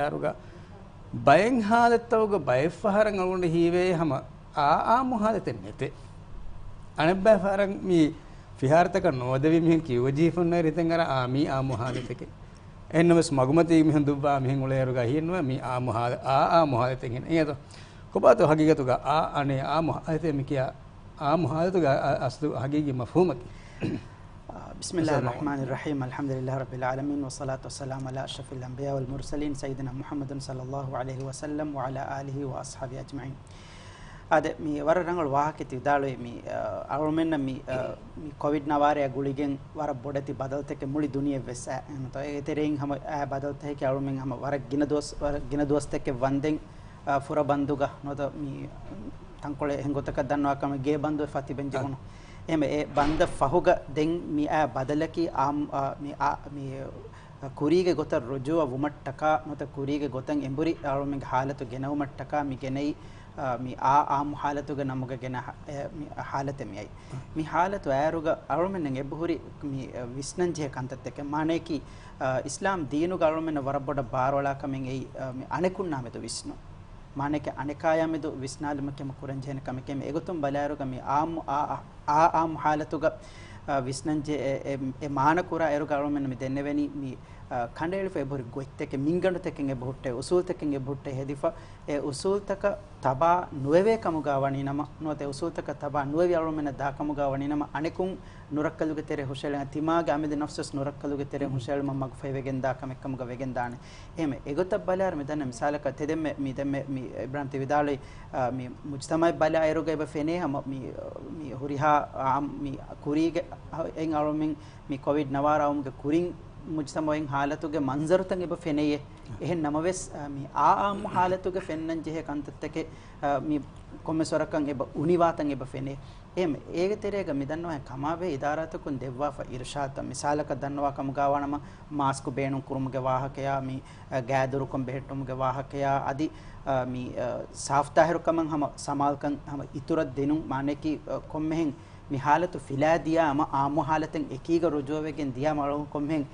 yaruga bayen haalettawga bayfaharan alunde hiwe hama a muhaleten nete anebba faran mi fihartaka nodevi mihen kiwjifun riten ara ami a muhaleteke ennomes magumati mihen dubba mihen uleruga hinwa mi a muhaleten hin eto kobato hagigatuga a ane a muhalete mikia a muhaletuga aslu hagigi mafhumaki بسم الله الرحمن الرحيم الحمد لله رب العالمين والصلاة والسلام على أشرف الأنبياء والمرسلين سيدنا محمد صلى الله عليه وسلم وعلى آله وأصحابه أجمعين هذا مي وررنغل واحد تدالو مي أولمن مي كوفيد نواري أقولين ورا بودتي بدلتك مولي دنيا وسا متى إترين هم بدلته كي أولمن هم ورا جندوس تك وندين فورا بندوغا نوتا مي تانكولي هنگوتك دانوا كم جي بندو فاتي بنجيبونو එමෙ ඒ බන්ද ෆහුග දෙන් මි ආ බදලකි ආම් මි කුරීගේ ගොත රොජුව වුමට්ටක නොත කුරීගේ ගොතන් එඹුරි ආරොමෙන් හාලතු ගෙනවුමට්ටක මි ගෙනයි මි ආම් හාලතුග නමුග ගෙන මි හාලත මියයි මි හාලතු ආරුග ආරොමෙන් එබ්බුරි මි විස්නංජේ කන්තත් එක මානේකි ඉස්ලාම් දීනු ආරොමෙන් වරබොඩ බාරවලා කමෙන් ඒ මි අනෙකුන් නාමෙතු විස්නු මානේක අනෙකායමෙදු විස්නාලමකෙම කුරංජේන කමකෙම එගොතුම් බලාරුග මි ආම් හාලතුග විස්නංජේ ඒ මානකුරා එරුග ආරොමෙන් මි දෙන්නවෙනි මි කණ්ඩේලු ෆෙබරි ගොයිත්තක මින්ගණු තකෙන් එබුට්ටේ උසූල් තකෙන් එබුට්ටේ හෙදිෆා ඒ උසූල් තක තබා නුවේ කමුගා වණි නම නොතේ උසූල් තක තබා නුවේ ආරොමෙන් දා කමුගා වණි නම අනෙකුන් නුරක්කලුගේ තෙරේ හුෂෙලන් තිමාගේ අමිද නෆ්සස් නුරක්කලුගේ තෙරේ හුෂෙල් මග් ෆෙවෙගෙන් දා කමකමුග වෙගෙන් දානේ එහෙම එගොත බලාර මෙතන මිසාලක තෙදෙම මි දෙම මි ඉබ්‍රාහිම් තිවිදාලේ මි මුජ්තමයි බලා එරුගේ බෆෙනේ හම මි හුරිහා මි කුරීගේ එන් ආරොමෙන් මි කොවිඩ් නවාරාවුම්ගේ කුරින් මුජ්තමයෙන් හාලතුගේ මන්සරුතන් එබ ෆෙනේ එහෙන් නමවෙස් මි ආම් හාලතුගේ ෆෙන්නන් ජෙහ කන්තත්තකේ මි කොම්මසරකන් එබ උනිවාතන් එබ ෆෙනේ එහෙම ඒක තෙරේක මිදන්නවා කමාවේ ඉදාරාතකුන් දෙවවා ඉර්ෂාත මිසාලක දන්නවා කම ගාවනම මාස්ක් බේණු කුරුමගේ වාහකයා මි ගෑදුරුකම් බෙහෙට්ටුමගේ වාහකයා අදි මි සාෆ්තාහිරුකමන් හම සමාල්කන් හම ඉතුරු දෙනු මානේකි කොම්මෙන් මි හාලතු ෆිලාදියාම ආම හාලතෙන් එකීග රුජුවගෙන් දියා මලු කොම්මෙන්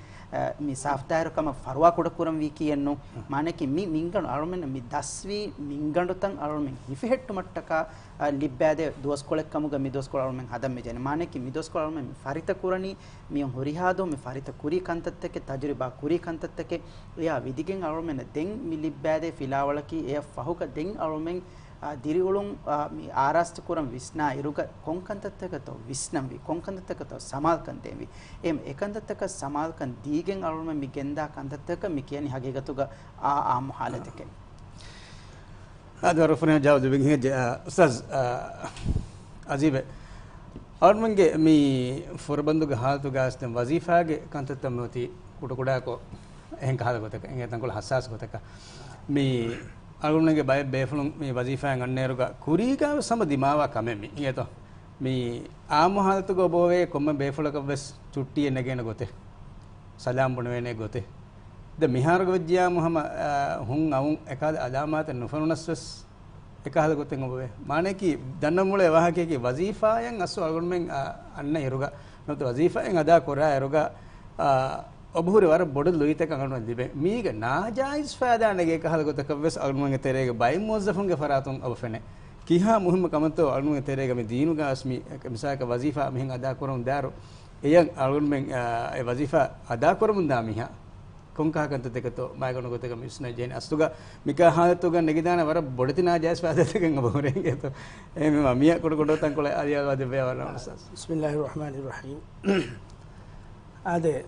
mi saftaru kama farwa kuda kuram wi kiyenno maneki mi minganu arumen mi daswi mingandu tan arumen ifehettu mattaka libbade dos kolek kamuga mi dos kol arumen hadam me jene maneki mi dos kol arumen farita kurani mi horihado mi farita kuri kantatteke tajriba kuri kantatteke ya vidigen arumen den mi libbade filawalaki e fahuka den arumen diriulun mi ආරාෂ්ඨ කුරම් විස්නා ඉරුක කොන්කන්තත්තකතෝ විස්නම්වි කොන්කන්තත්තකතෝ සමාල්කන්තේවි එම් එකන්තත්තක සමාල්කන් දීගෙන් අරුම මි ගෙන්දා කන්තත්තක මි කියනි හගීගතුග ආම් حالتක هذا رفنا جاوز بينه استاذ عجيب අරුමගේ මේ ෆොරබන්දුග හාල්තු ගාස්තම් වසීෆාගේ කන්තත්තමති කුඩ කුඩාකෝ එහෙන් කහල ගොතක එහෙන් තංකොල හස්සාස් ගොතක මේ අරුණගේ බය බේෆලුන් මේ වසීෆාන් අන්නේරුග කුරීගාව සම දිමාවා කමෙමි ඊයතෝ මේ ආමහල්තුග බෝවේ කොම්ම බේෆලක වෙස් චුට්ටිය නගෙන ගොතේ සලාම් බුණ වෙනේ ගොතේ ද මිහාරග විද්‍යා මොහම හුන් අවුන් එකද අදාමාත නුෆනුනස්වස් එකහල ගොතෙන් ඔබේ මානේකි දන්න මුලේ වහකේකි වසීෆායන් අස්සු අරුණෙන් අන්න එරුග නොත වසීෆායන් අදා කොරා එරුග ඔබහුරේ වර බොඩ ලොයිතක අඟනු දිබේ මීග නාජයිස් ෆාදානගේ කහල ගොතක වෙස් අරුණුගේ තෙරේගේ බයි මොස්සෆුන්ගේ ෆරාතුන් ඔබෆෙනේ කිහා මුහිම කමතෝ අරුණුගේ තෙරේගේ මේ දීනු ගාස්මි මිසාක වසීෆා මෙහෙන් අදා කරොන් දාරෝ එයන් අරුණුෙන් ඒ වසීෆා අදා කරමුන් දා මිහා කොන්කා කන්ත දෙකතෝ මයගණු ගොතක මිස්න ජේන අස්තුග මිකා හාලතුග නගිදාන වර බොඩති නාජයිස් ෆාදාතකෙන් ඔබහුරේ ගේතෝ එමෙ මියා කොට කොට තන් කොල අරියාවාද වේවරන උස්සස් බිස්මිල්ලාහිර් රහ්මානිර් රහීම් ආදේ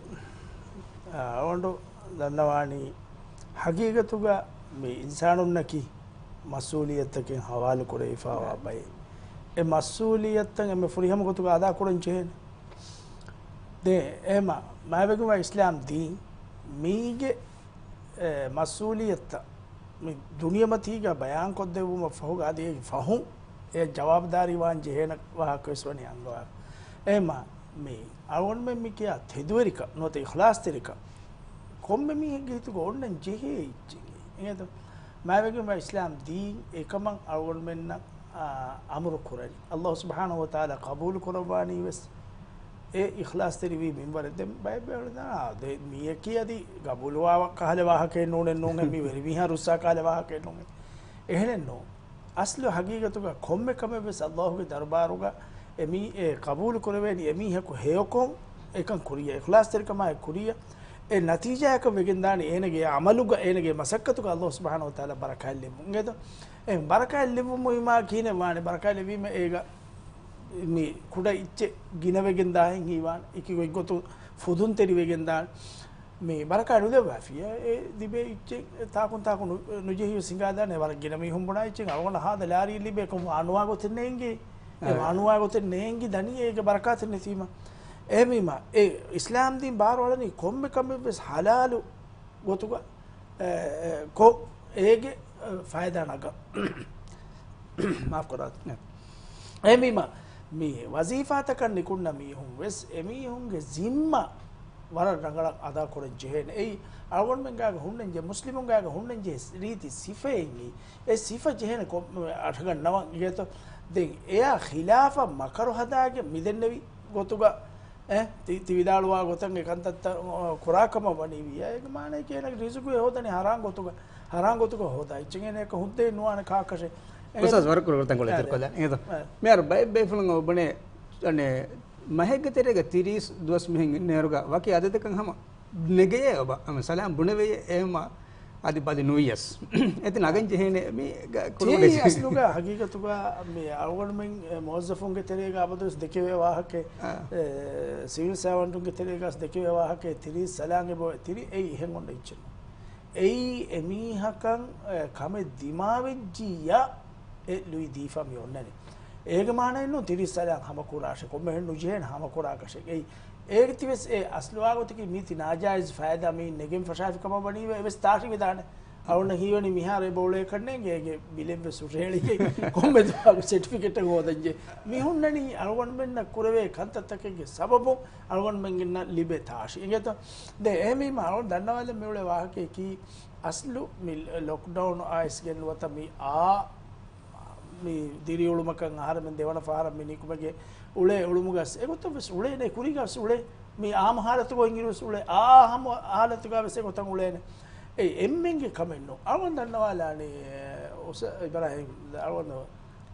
අවොන්ඩු දන්නවානි හගීගතුග මේ ඉන්සානුන්නකි මස්සූලියත්තකින් හවාලු කුර ඉෆාවා බයි ඒ මස්සූලියත්තන් එමෙ ෆුරිහම ගතුග අදා කුරන් චේන දේ එම මාවගුව ඉස්ලාම් දීන් මීගේ මස්සූලියත්ත මේ දුනියමතිග බයාන් කොද්දෙවුම ෆහුග ආදී ෆහු ඒ ජවාබ්දාරි වාන් ජේන වාහකස්වනි අංගවා එම මේ අවොන් මෙ මිකියා තෙදුවරික නොත ඉඛලාස් තරික කොම්මෙ මිගේ හිතු ගොන්නන් ජෙහි එහෙද මාවගේ මා ඉස්ලාම් දී එකම අවොන් මෙන්න අමරු කුරයි අල්ලාහ් සුබ්හානහු වතාලා කබූල් කරවානි වෙස් ඒ ඉඛලාස් තෙරිවි මින්වර දෙම් බය බෙවලනා දෙ මිය කියදී ගබුලුවා කහල වාහකේ නෝනේ නෝනේ මි වෙරි විහා රුස්සා කාල වාහකේ නෝනේ එහෙනෙන් නෝ අස්ලු හගීගතුග කොම්මෙ කමෙ බස් අල්ලාහුගේ දර්බාරුග එමි ඒ කබූල් කරවෙනි එමි හකු හේයකොම් එකන් කුරිය ඉඛලාස් තෙරිකමයි කුරිය ඒ නතිජායක වෙගෙන් දානි එනගේ අමලුග එනගේ මසක්කතුග අල්ලාහ් සුබ්හානහු වතාලා බරකල් ලෙමු නේද ඒ බරකල් ලෙමු මොයිමා කිනේ වානේ බරකල් ලෙවීම ඒක මේ කුඩ ඉච්ච ගිනවෙගෙන් දාහෙන් හීවාන් එකි ගොතු ෆුදුන් තෙරිවෙගෙන් දාන මේ බරකල් නුදවාෆිය ඒ දිබේ ඉච්ච තාකුන් නුජෙහි සිංගාදානේ වර ගිනමි හුම්බුණා ඉච්ච අවගොන හාද ලාරි ලිබේ කොම අනුවා ගොතෙන් නෙන්ගේ ඒ අනුවා ගොතෙන් නෙන්ගි දනි ඒක බරකාත නැසීම එමෙම ඒ ඉස්ලාම් දින් බාරවලනි කොම්මෙ කම්මෙ බස් හලාලු ගොතුග කො ඒගේ ෆයිදා නග මාෆ් කරත් එමෙම මේ වසීෆාත කන්නේ කුන්න මීහුන් වෙස් එමීහුන්ගේ zimma වර රංගල අදා කර ජෙහෙන ඒ අලවන් මෙන්ගාගේ හුන්නෙන් ජෙ මුස්ලිමුන් ගාගේ හුන්නෙන් ජෙ රීති සිෆෙයි ඒ සිෆ ජෙහෙන කො අටගන්නව ඊගේත දෙන් එයා ඛිලාෆා මකරු හදාගේ මිදෙන්නවි ගොතුග තිවිදාළුවා ගොතන් එකන්තත් කුරාකම වනිවිය ඒක මානේ කියන රිසුකු හොදනේ හරාන් ගොතුක හොදා ඉච්චගෙන එක හුද්දේ නුවාන කාකෂේ උසස් වර කරතන් කොල ඉතර නේද මෙයාර බයි බයි ෆුලන් ඔබනේ අනේ මහෙග්ග තෙරේග 30 දවස් මෙහින් නේරුග වකි අද දෙකන් හැම නෙගේ ඔබ සලාම් බුණවේ එම අදි පදි නුයස් එතන අගෙන් ජෙහෙනේ මේ කුරුලේ අස්ලුග හගීගතුග මේ අවගොන්මෙන් මොස්සෆුන්ගේ තෙරේග අබදස් දෙකේ වාහකේ සිවිල් සර්වන්ටුන්ගේ තෙරේගස් දෙකේ වාහකේ 30 සලාංගේ බෝ 30 ඒ එහෙන් ඔන්න ඉච්චන ඒ එමීහකන් කම දිමාවෙජ්ජියා ඒ ලුයි දීෆා මි ඔන්නනේ ඒක මානේ නෝ 30 සලාං හම කුරාෂ කොම්මෙන් නුජෙන් හම කුරාකෂ ඒ ඒක තිවස් ඒ අස්ලුවාගොතකි මීති නාජයිස් ෆයිදා මී නෙගෙම් ෆෂාෆි කම බණීව එවස් තාටි විදාන අවුන හීවනි මිහාරේ බෝලේ කන්නේගේ ඒගේ බිලෙම් සුරේලිගේ කොම්බේ දාග සර්ටිෆිකේට් එක හොදන්නේ මිහුන්නනි අලවන් මෙන්න කුරවේ කන්තත්තකගේ සබබු අලවන් මෙන්න ලිබේ තාෂි ඒගත දෙ එමි මාව දන්නවද මෙවලේ වාහකේ කි අස්ලු මිල් ලොක්ඩවුන් ආයිස් ගෙන්වත මි මේ දිරියුළුමකන් ආහාරෙන් දෙවන ෆාරම් මිනිකුමගේ උලේ උළුමුගස් ඒකත් උලේ නේ කුරිගස් උලේ මේ ආම හාලතුක ඉංග්‍රීසි උලේ ආහම හාලතුක වෙසේ කොතන් උලේනේ ඒ එම්මෙන්ගේ කමෙන්නෝ අවන් දන්නවාලානේ ඔස ඉබරහිම් අවන්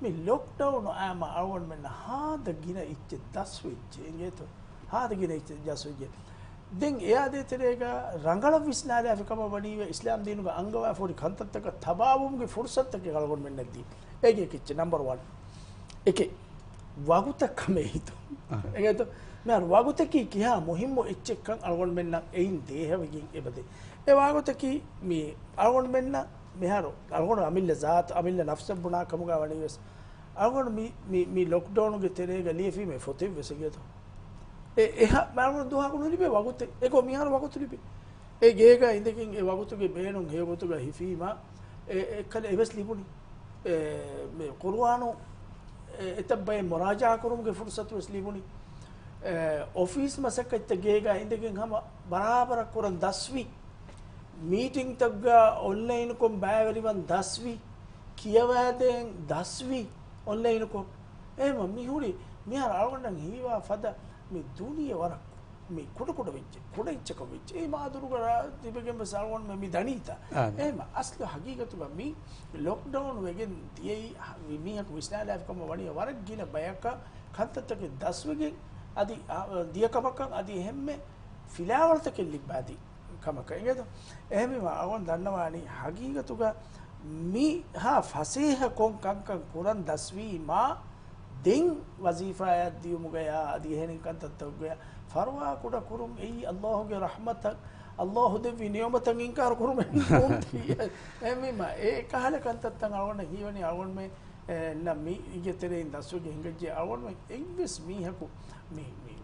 මේ ලොක්ඩවුන් ආම අවන් මෙන්න හාද ගින ඉච්ච දස් වෙච්ච එංගේත හාද ගින ඉච්ච දස් වෙච්ච දෙන් එයා දෙතරේක රංගල විස්නාලේ අෆිකම වණීව ඉස්ලාම් දිනුක අංගවා ෆෝරි කන්තත්තක තබාවුම්ගේ ෆුර්සත්තක ගලගොන් මෙන්න දී ඒකේ කිච්ච නම්බර් 1 එකේ වගුතකම හිතු ඒකේත මම වගුතකී කියා මොහිම්ම එච්චෙක්කන් අලගොන් මෙන්න එයින් දේහවකින් එබදේ ඒ වගුතකී මේ අලගොන් මෙන්න මෙහර අලගොන් අමිල්ල zaat අමිල්ල නෆ්ස බුනා කමුගා වණීවස් අලගොන් මේ ලොක්ඩවුන් ගේ තෙරේක ලියෆි මේ ෆොතේ වෙසගේත එහ මම දුහා කුණු ලිබේ වගුතේ ඒකෝ මිහර වගුතු ලිබේ ඒ ගේක ඉඳකින් ඒ වගුතුගේ බේනුන් හේවතුගේ හිෆීමා එක්කල එවස් ලිබුනි මේ කුර්ආනෝ එතබ්බේ මුරාජා කරුම්ගේ ෆුර්සතු ඉස්ලිමුනි ඔෆිස් මසකත් ගේගා ඉඳගෙන හැම බරාබර කරන් දස්වි මීටින් තග්ගා ඔන්ලයින් කොම් බෑවරිවන් දස්වි කියවැදෙන් දස්වි ඔන්ලයින් කොම් එම මිහුරි මිහර අලගොන්ඩන් හීවා ෆද මේ දුනිය වරක් මේ කුඩ වෙච්ච කුඩ ඉච්චක වෙච්ච ඒ මාදුරු කරා තිබගෙම සල්ගොන් මේ දනීතා එම අස්ල හගීගතුග මේ ලොක්ඩවුන් වෙගෙන් තියයි විමියක් විස්නාලාෆ් කම වණිය වරක් ගින බයක කන්තතක දස්වගෙන් අදි දියකමක අදි හැම්මේ ෆිලාවල්තක ලිබ්බාදී කමක එගද එහෙම අවන් දන්නවානි හගීගතුග මි හා ෆසීහ කොන් කංකන් කුරන් දස්වීමා දෙන් වසීෆා යදියුමුගයා අදි එහෙනින් කන්තතක ෆර්වා කුඩ කුරුම් එයි අල්ලාහුගේ රහමත අල්ලාහ් දෙවි නියමතන් ඉන්කාර කුරුම් එමෙම ඒ කහල කන්තත්තන් අවන්න හීවනි අවන්න මේ නමි ඉගෙතරේ දසුගේ හිඟජේ අවන්න ඉංග්‍රීස් මීහකු මේ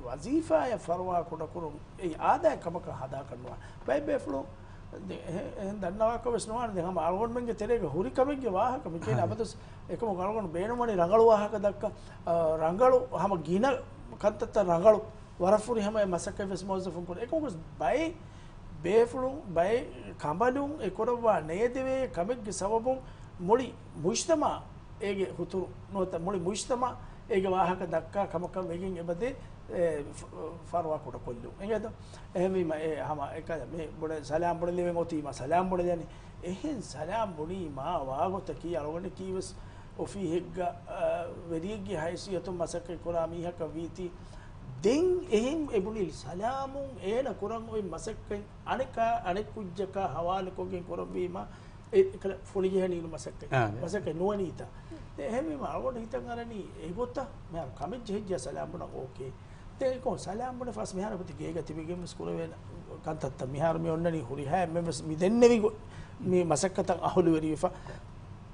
වසීෆා ය ෆර්වා කුඩ කුරුම් ඒ ආදාය කමක හදා කරනවා බයි ෆ්ලෝ දන්නවාක වෙස්නවාන දෙහම අවන්නගේ තෙරේක හුරි කමගේ වාහක මිකේ අබදස් එකම ගලගොන බේනමනි රංගලු වාහක දක්ක රංගලු හම ගින කන්තත්ත රංගලු වරෆුරි හැම මසක වෙස් මොසෆුන් කුර එකෝස් බයි බේෆුලුන් බයි කඹලුන් එකොරවා නේදවේ කමෙක්ගේ සවබුන් මුලි මුජ්තමා ඒගේ හුතුරු නොත මුලි මුජ්තමා ඒගේ වාහක දක්කා කමක වෙගින් එබදේ farwa ko kollu engeda ehmi ma hama ekada me bode salam bode leven oti ma salam bode yani ehen salam boni ma wagota ki alone kiwes ofi hegga verigi haisiyatu masake kurami haka viti den ehem ebunil salamun ena kuran oi masakken aneka anekujjaka hawale kogen korobima ekala fulije ni masakke nuwanita එහෙම මාවඩ හිතන් අරනි ඒගොත්ත මම කමෙන්ජ් හෙජ්ජ සලාම් බන ඕකේ තේ කො සලාම් බන ෆස් මෙහාර පුති ගේග තිබෙගෙම school වෙන කන්තත් මෙහාර මේ ඔන්නනි හුරි හැ මෙ මි දෙන්නෙවි මේ මසක්කත අහුළු වෙරිෆා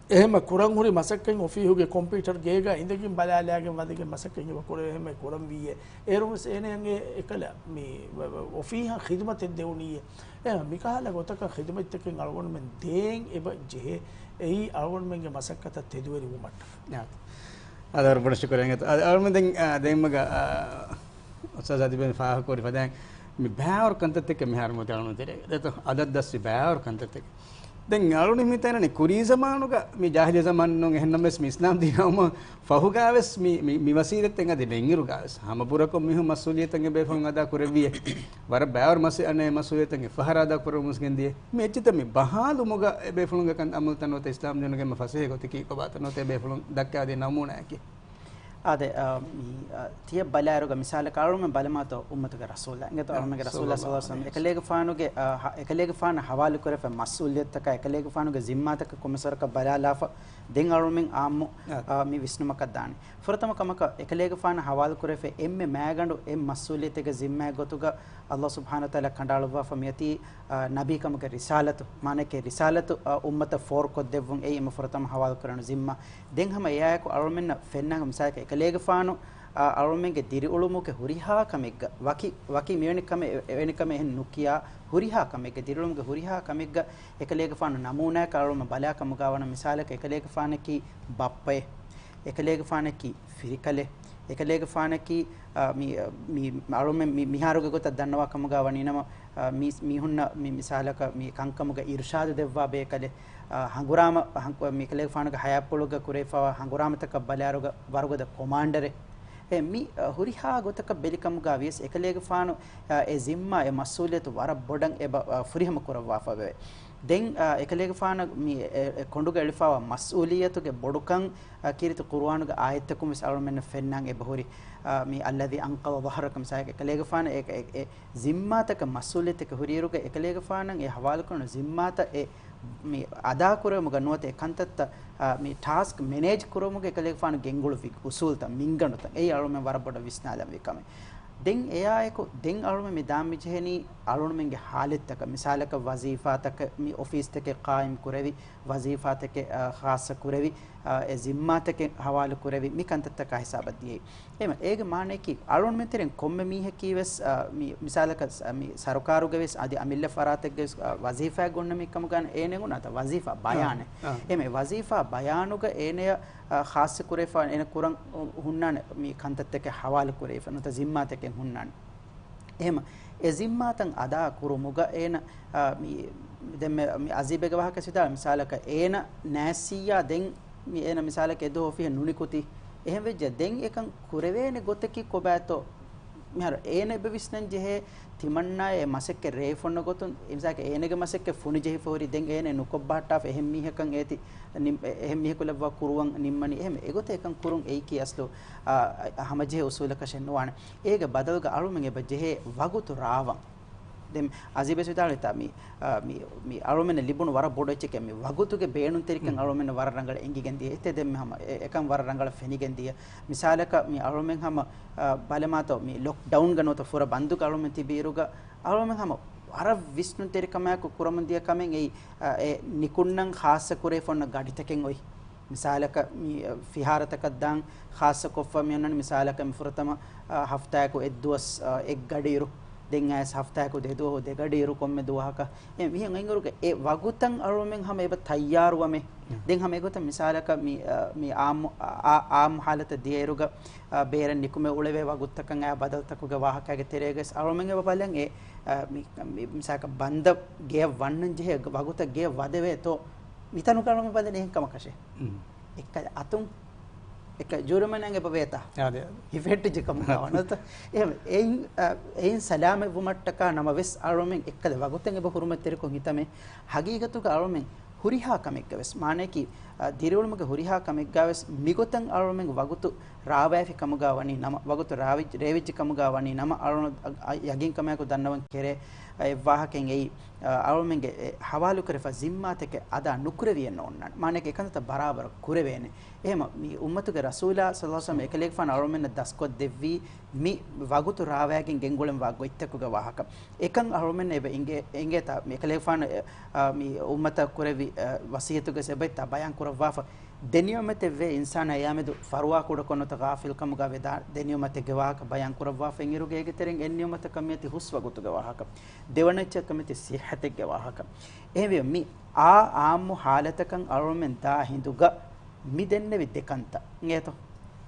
එහෙම කුරන් හුරි මසක්කෙන් ඔෆීහුගේ කම්පියුටර් ගේග ඉඳකින් බලාලයාගේ වදගේ මසක්කෙන් ඉව කුර එහෙම කුරන් වීයේ ඒරුමස් එනයන්ගේ එකල මේ ඔෆීහ ඛිදමත් දෙවුනියේ එහෙම මිකහල ගොතක ඛිදමත් එකෙන් අලගොන් මෙන් දේන් එබ ජෙහෙ එයි අලගොන් මෙන්ගේ මසක්කත තෙදුවරි උමට යාත් අදවර බොඩ ශුක්‍රයන්ගත අලගොන් දෙන් දෙම්මග ඔසසදි බෙන් ෆාහ කොරි ෆදන් මි බෑවර් කන්තත් එක මෙහාර මොත අලගොන් තෙරේ දත අදත් දස්සි බෑවර් කන්තත් එක දැන් අලුනි මිතනනේ කුරී සමානුක මේ ජාහිලිය සමානුන් එහෙනම් මෙස් ඉස්ලාම් දිනවම ෆහුගාවස් මි වසීරත් එංග දෙබෙන්ගිරු ගාවස් හමපුරක මිහු මසූලියතෙන් බෙෆුන් අදා කුරවිය වර බෑවර් මස අනේ මසූලියතෙන් ෆහරාදා කුර මුස්ගෙන්දිය මෙච්චිත මේ බහාලු මොග බෙෆුන් ගකන් අමුල්තනොත ඉස්ලාම් දිනුගේ මෆසේ ගොතකි කොබාතනොත බෙෆුන් දක්කා දෙ නමුනාකි ade tiya balaruga misala karume balamato ummatuga rasulullah ingeto armege rasulullah sallallahu alaihi wasallam ekalege faana hawalu korefa mas'uliyataka ekalege faanuge zimmataka komisaraka balalafa den arumen ammu mi visnumaka dani furatama kamaka ekalege faana hawalu korefa emme magandu em mas'uliyatege zimma gotuga allah subhanahu wa taala kandaluwa famiyati nabi kamaka risalatu maneke risalatu ummata for koddevun ei em furatama hawalu koranu zimma den hama eyako arumen fennanga misaka ekalege faanu arumenಗೆ diri ulumuke huriha kamegga waki meveni kame hen nukiya huriha kamegga diri ulumuke huriha kamegga ekalege faanu namuna karuma bala kamugawana misalaka ekalege faanaki bappe ekalege faanaki firikale ekalege faanaki mi arume miharuge gota dannawa kamugawani nama mi hunna mi misalaka mi kankamuga irshad devwa bekale hangurama mi ekalege faanuga hayapuluga kurefa hangurama taka balaruga waruga commander mi huriha gotaka belikam gavies ekalege faanu e zimma e masuliyatu wara bodan e furihama korawa fawe den ekalege faana mi konduga elifawa masuliyatu ge bodukan kiritu qur'anuga ayatakum salmen fennan e bahuri mi alladhi anqadha dhahrakum sa ekalege faana e zimmataka masuliyataka huriruga ekalege faana e hawal kono zimmata e mi ada kurumuga note kantatta mi task manage kurumuga ekalege faana gengulu fik usulta minganuta ei alume waraboda visnalam vikame den eyaeko den alume mi dammi jeheni alunumenge halettaka misalaka wazifa taka mi office take qaim kurevi wazifa take khassa kurevi e zimma take hawala kurevi mi kantatta ka hisabad diye ema ege maane ki alunume teren komme mi hekiwes mi misalaka mi sarukaruge wes adi amilla farategge wazifa gonna mi kamugan eneguna ta wazifa bayane eme wazifa bayanuga eneya khassa kurefa ene kuran hunnane mi kantatta hawala kurefa nota zimma take hunnan එහෙම ඒ zimmatන් අදා කුරුමුග ඒන දැන් මේ අසීබේක වහක සිතා මිසාලක ඒන නැසියා දෙන් මේ ඒන මිසාලක එදෝ ඔෆිය නුනිකුති එහෙම වෙජ්ජ දෙන් එකන් කුරවේනේ ගොතකි කොබෑතෝ මිහර ඒන බවිස්නන් ජෙහෙ තිමන්නා ඒ මසෙක්ක රේෆොන්න ගොතුන් ඉමසක ඒනගේ මසෙක්ක ෆුනි ජෙහි ෆෝරි දෙන් ඒනේ නුකොබ්බාට්ටා එහෙම මිහකන් ඒති එහෙම මිහකුලව කුරුවන් නිම්මනි එහෙම ඒගොත එකන් කුරුන් ඒ කියස්ලෝ අහමජේ උසූලක ෂෙන්නවාන ඒක බදල්ග අලුමෙන් එබ ජෙහෙ වගුතු Ravan dem azibe sudalita mi alumen libunu wara bodoche ke mi wagutuge beenun teriken alumen wara rangala engi gendi ete dem hama ekam wara rangala feni gendi misalaka mi alumen hama balemato mi lockdown ganota fura bandu alumen tibiruga alumen hama wara visnu terikama ko kuramundiya kamen ei nikunnan khassa kure fonna gaditeken oi misalaka mi fiharataka dan khassa koffa mi onan misalaka mi furatama hafta ko edduas ek gadiru den as hafta ko de do de gadiru komme duhaka em mihen ainguruke e wagutan alumen hama eba tayyaruwame den hama egota misalaka mi am halata dieruga beran nikume uleve waguttakan a badaltakuga wahakage tereges alumen eba palen e misaka banda ge wannan je waguta ge wadeve to mitanu kalumen palen ehin kamakashe ekka atun එක ජුරමනගේ පවේතා අද හිෆෙට්ටි කමුගාවනත එහෙම එයින් සලාම වුමට්ටක නම වෙස් අරොමෙන් එක්කද වගොතෙන් එබ හුරුමෙත්තෙරකො හිතමේ හගීගතුක අරොමෙන් ಹುರಿಹಾ ಕಮೆಗ್ಗವೆಸ್ ಮಾನೇಕಿ ದಿರುಳುಮಗ ಹುರಿಹಾ ಕಮೆಗ್ಗಾವೆಸ್ ಮಿಗೊತಂ ಅರುಮೆಂಗ ವಗುತು ರಾವಾಫಿ ಕಮುಗಾವನಿ ನಮ ವಗುತು ರೇವಿಜ್ಜಿ ಕಮುಗಾವನಿ ನಮ ಅರುಣ ಯಗಿನ್ ಕಮೆಕು ದನ್ನವನ್ ಕೆರೆ ವಾಹಕೆಂ ಎಯಿ ಅರುಮೆಂಗೆ ಹವಾಲು ಕರೆಫ ಜಿಮ್ಮಾತಕ್ಕೆ ಅದ ನುಕುರವಿಯನ್ನು ಒನ್ನಣ ಮಾನೇಕಿ ಏಕಂತ ಬರಾಬರ ಕುರೆವೇನೆ එහෙම මේ උම්මතුගේ රසූලා සල්ලල්ලාහු අලයිහි වසල්ලම් එකලෙක් ෆාන අරොමෙන්න දස්කොත් දෙවි මි වගුතු රාවයකින් ගෙන්ගොලෙන් වග්ගො ඉත්තකුගේ වාහක එකන් අරොමෙන්න එබ ඉංගේ තා මේ එකලෙක් ෆාන මේ උම්මත කුරවි වසියතුගේ සෙබයි තබයන් කුරවාෆ දෙනියමත වේ ඉන්සාන යාමෙදු ෆරුවා කුඩ කොනත ගාෆිල් කමුගා වේදා දෙනියමත ගෙවාක බයන් කුරවාෆ ඉංගිරුගේ ගෙතරෙන් එන්නියමත කමියති හුස් වගුතුගේ වාහක දෙවනච්ච කමිති සිහතගේ වාහක එහෙම මි ආම්මු ಹಾಲತකන් අරොමෙන් දා හිඳුගා mi dennevi dekanta ngeto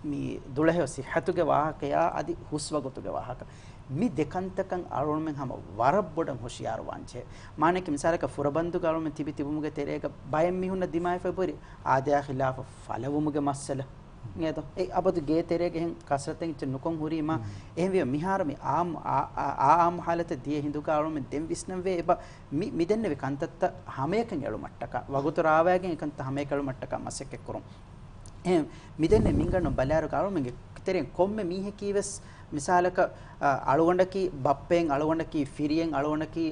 mi dulahe sihhatuge wahakaya adi huswagotuge wahaka mi dekantakan arunmen hama warabbodan hoshiyar wanche maneke misalaka furabandu garumen tibi tibumuge terega bayem mihunna dimay feburi aadya khilaf falawumuge masala ngeto ei abadu ge terege hen kasraten ichi nukon hurima ehwe mihar mi aam halata die hindu garumen dem visnam ve eba mi dennevi kantatta hameken elu mattaka wagutu rawagen ekanta hameken elu mattaka masek ekkurum එහෙනම් මිදෙන්න මින්ගන්න බලාරු කාරුමගේ තෙරෙන් කොම්මේ මීහෙ කීවස් මිසාලක අලුගොණ්ඩකි බප්පෙන් අලුගොණ්ඩකි ෆිරියෙන් අලුගොණ්ඩකි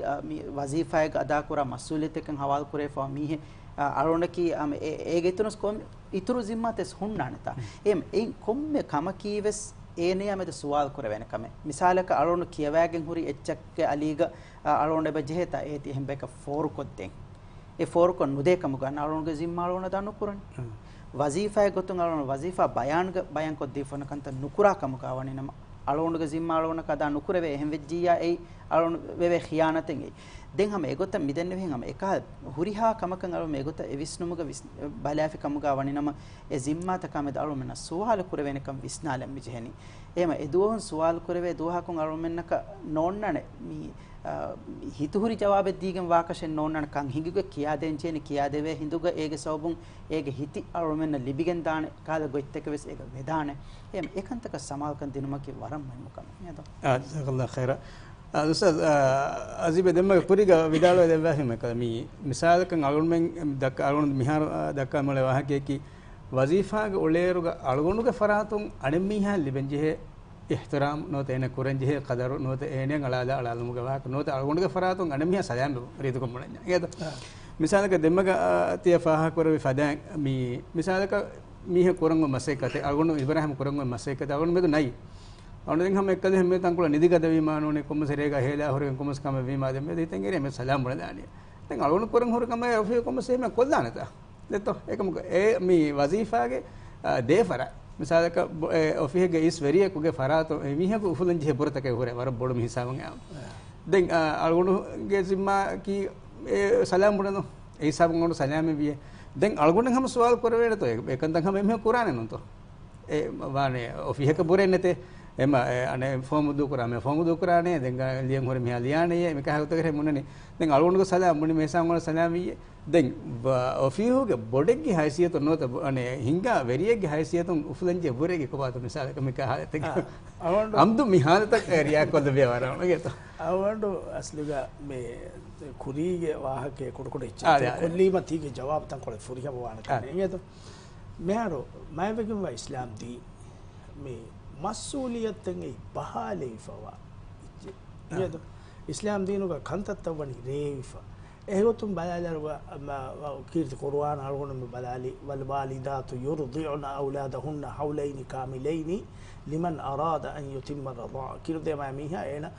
වසීෆායක අදා කුරා මස්ූලියතකන් හවාල් කුරේෆා මීහෙ අලුගොණ්ඩකි ඒගෙතුනස් කොම් ඉතුරු zimmates hunnaanata එහෙනම් එයින් කොම්මේ කම කීවස් ඒනේ යමෙද සුවාල් කුර වෙන කම මිසාලක අලුගොණ කියවෑගෙන් හුරි එච්චක්ක අලීග අලුගොණ්ඩ බජෙහතා ඒති එහෙම් බේක for කොද්දෙන් A for කොන් නුදේ කම ගන්න අලුගොණ්ඩගේ zimma අලුගොණ දාන්න කුරන්නේ ವಜೀಫಾಯ ಗೊತ್ತುಂಗ ಅಳೋಣ ವಜೀಫಾ ಬಯಾನ್ ಕೊದ್ದಿ ಫನಕಂತ ನುಕುರಾ ಕಮಕಾವಣಿ ನಮ್ಮ ಅಳೋಣಗ ಜಿಮ್ಮ ಅಳೋಣ ಕದ ನುಕುರವೆ ಹೆಂ ವೆಜ್ಜಿಯಾ ಏ ಅಳೋಣ ವೆವೆ ಖಿಯಾನತೆಂ ಏ ದೆಂ ಹಮ ಎಗೊತ್ತ ಮಿದೆನ್ನ ವೆಂ ಹಮ ಏಕ ಹುರಿಹಾ ಕಮಕಂ ಅಳೋ ಮೇಗೊತ್ತ ಎವಿಸ್ನುಮಗ ಬಲಾಫಿ ಕಮಕಾವಣಿ ನಮ್ಮ ಎ ಜಿಮ್ಮಾ ತಕಮೆದ ಅಳೋ ಮೆನ ಸುವಾಲ ಕುರವೆನ ಕಂ ವಿಸ್ನಾಲಂ ಮಿಜೆಹನಿ ಏಮ ಎದುವನ್ ಸುವಾಲ ಕುರವೆ ದುಹಾಕಂ ಅಳೋ ಮೆನ್ನಕ ನೋನ್ನನೆ ಮಿ හිතුහුරි ජවාබෙ දීගෙන් වාකෂෙන් නොන්නන කන් හිඟුගේ කියා දෙන් චේනි කියා දෙවේ හිඳුගේ ඒගේ සෝබුන් ඒගේ හිති අරොමෙන්න ලිබිගෙන් දාන කාද ගොයිත්තක වෙස් ඒක වෙදාන එම් ඒකන්තක සමාල්කන් දිනුමකි වරම් මයිමුකම නේද ජසකල්ලා ඛෛර උස්තාද් අසීබ දෙම්ම පුරිග විදාලෝ දෙවහිම කමි මිසාලකන් අලුන්මෙන් දක් අලුන් මිහාර දක්කා මොලේ වාහකේකි වසීෆාගේ ඔලේරුගේ අලුගොණුගේ ෆරාතුන් අනෙම්මිහා ලිබෙන්ජේ ihtiram note ene kurenje qadaru note ene alada alalumuga wa note algonde faratun anemiya sayam ridu komulanya ngeda misalaka demmaga tiya faha korwi fadan mi misalaka mihe kurango masekate algonde ibrahim kurango masekate algonde medu nai awne den ham ekkade hemme tankula nidigada vimanone kom serega hela horen kom skam vima de me diten gere me salam bulani den algonde kurang hor kam afi kom se me kollanata letto ekam e mi wazifa ge defara misalak ofihege is veriye kuge farato mihaku ufulan je bortake hore war bodu hisaban am den algonu ge zimma ki salam budano e hisaban gonu salame biye den algonu ham sawal korwede to ekantan ham me qur'ane non to e wane ofiheke borennete ema ane form du qur'ane den liyen hore me aliyane me ka hawta kare munani den algonu salam muni me sam gonu salamiye den ofihuge bodegge haysiyatu nota ane hinga veriyege haysiyatu ufulanje burege kopatu misalaka me ka halate amdu mihalata riya kolde bewara geto awandu asluga me kurige wahake kodukodu ichcha kollima tige jawab tan kole furiga bawana kane geto meharo maybegum wa islam di me mas'uliyaten ei bahale fawa geto islam dinuga kantattawani reefa egotum balalaruga kirti qur'an algonum balali wal walidatu yurdi'una awladahunna hawlayn kamilayn liman arada an yutimma ar-rida'a kirde ma miha ena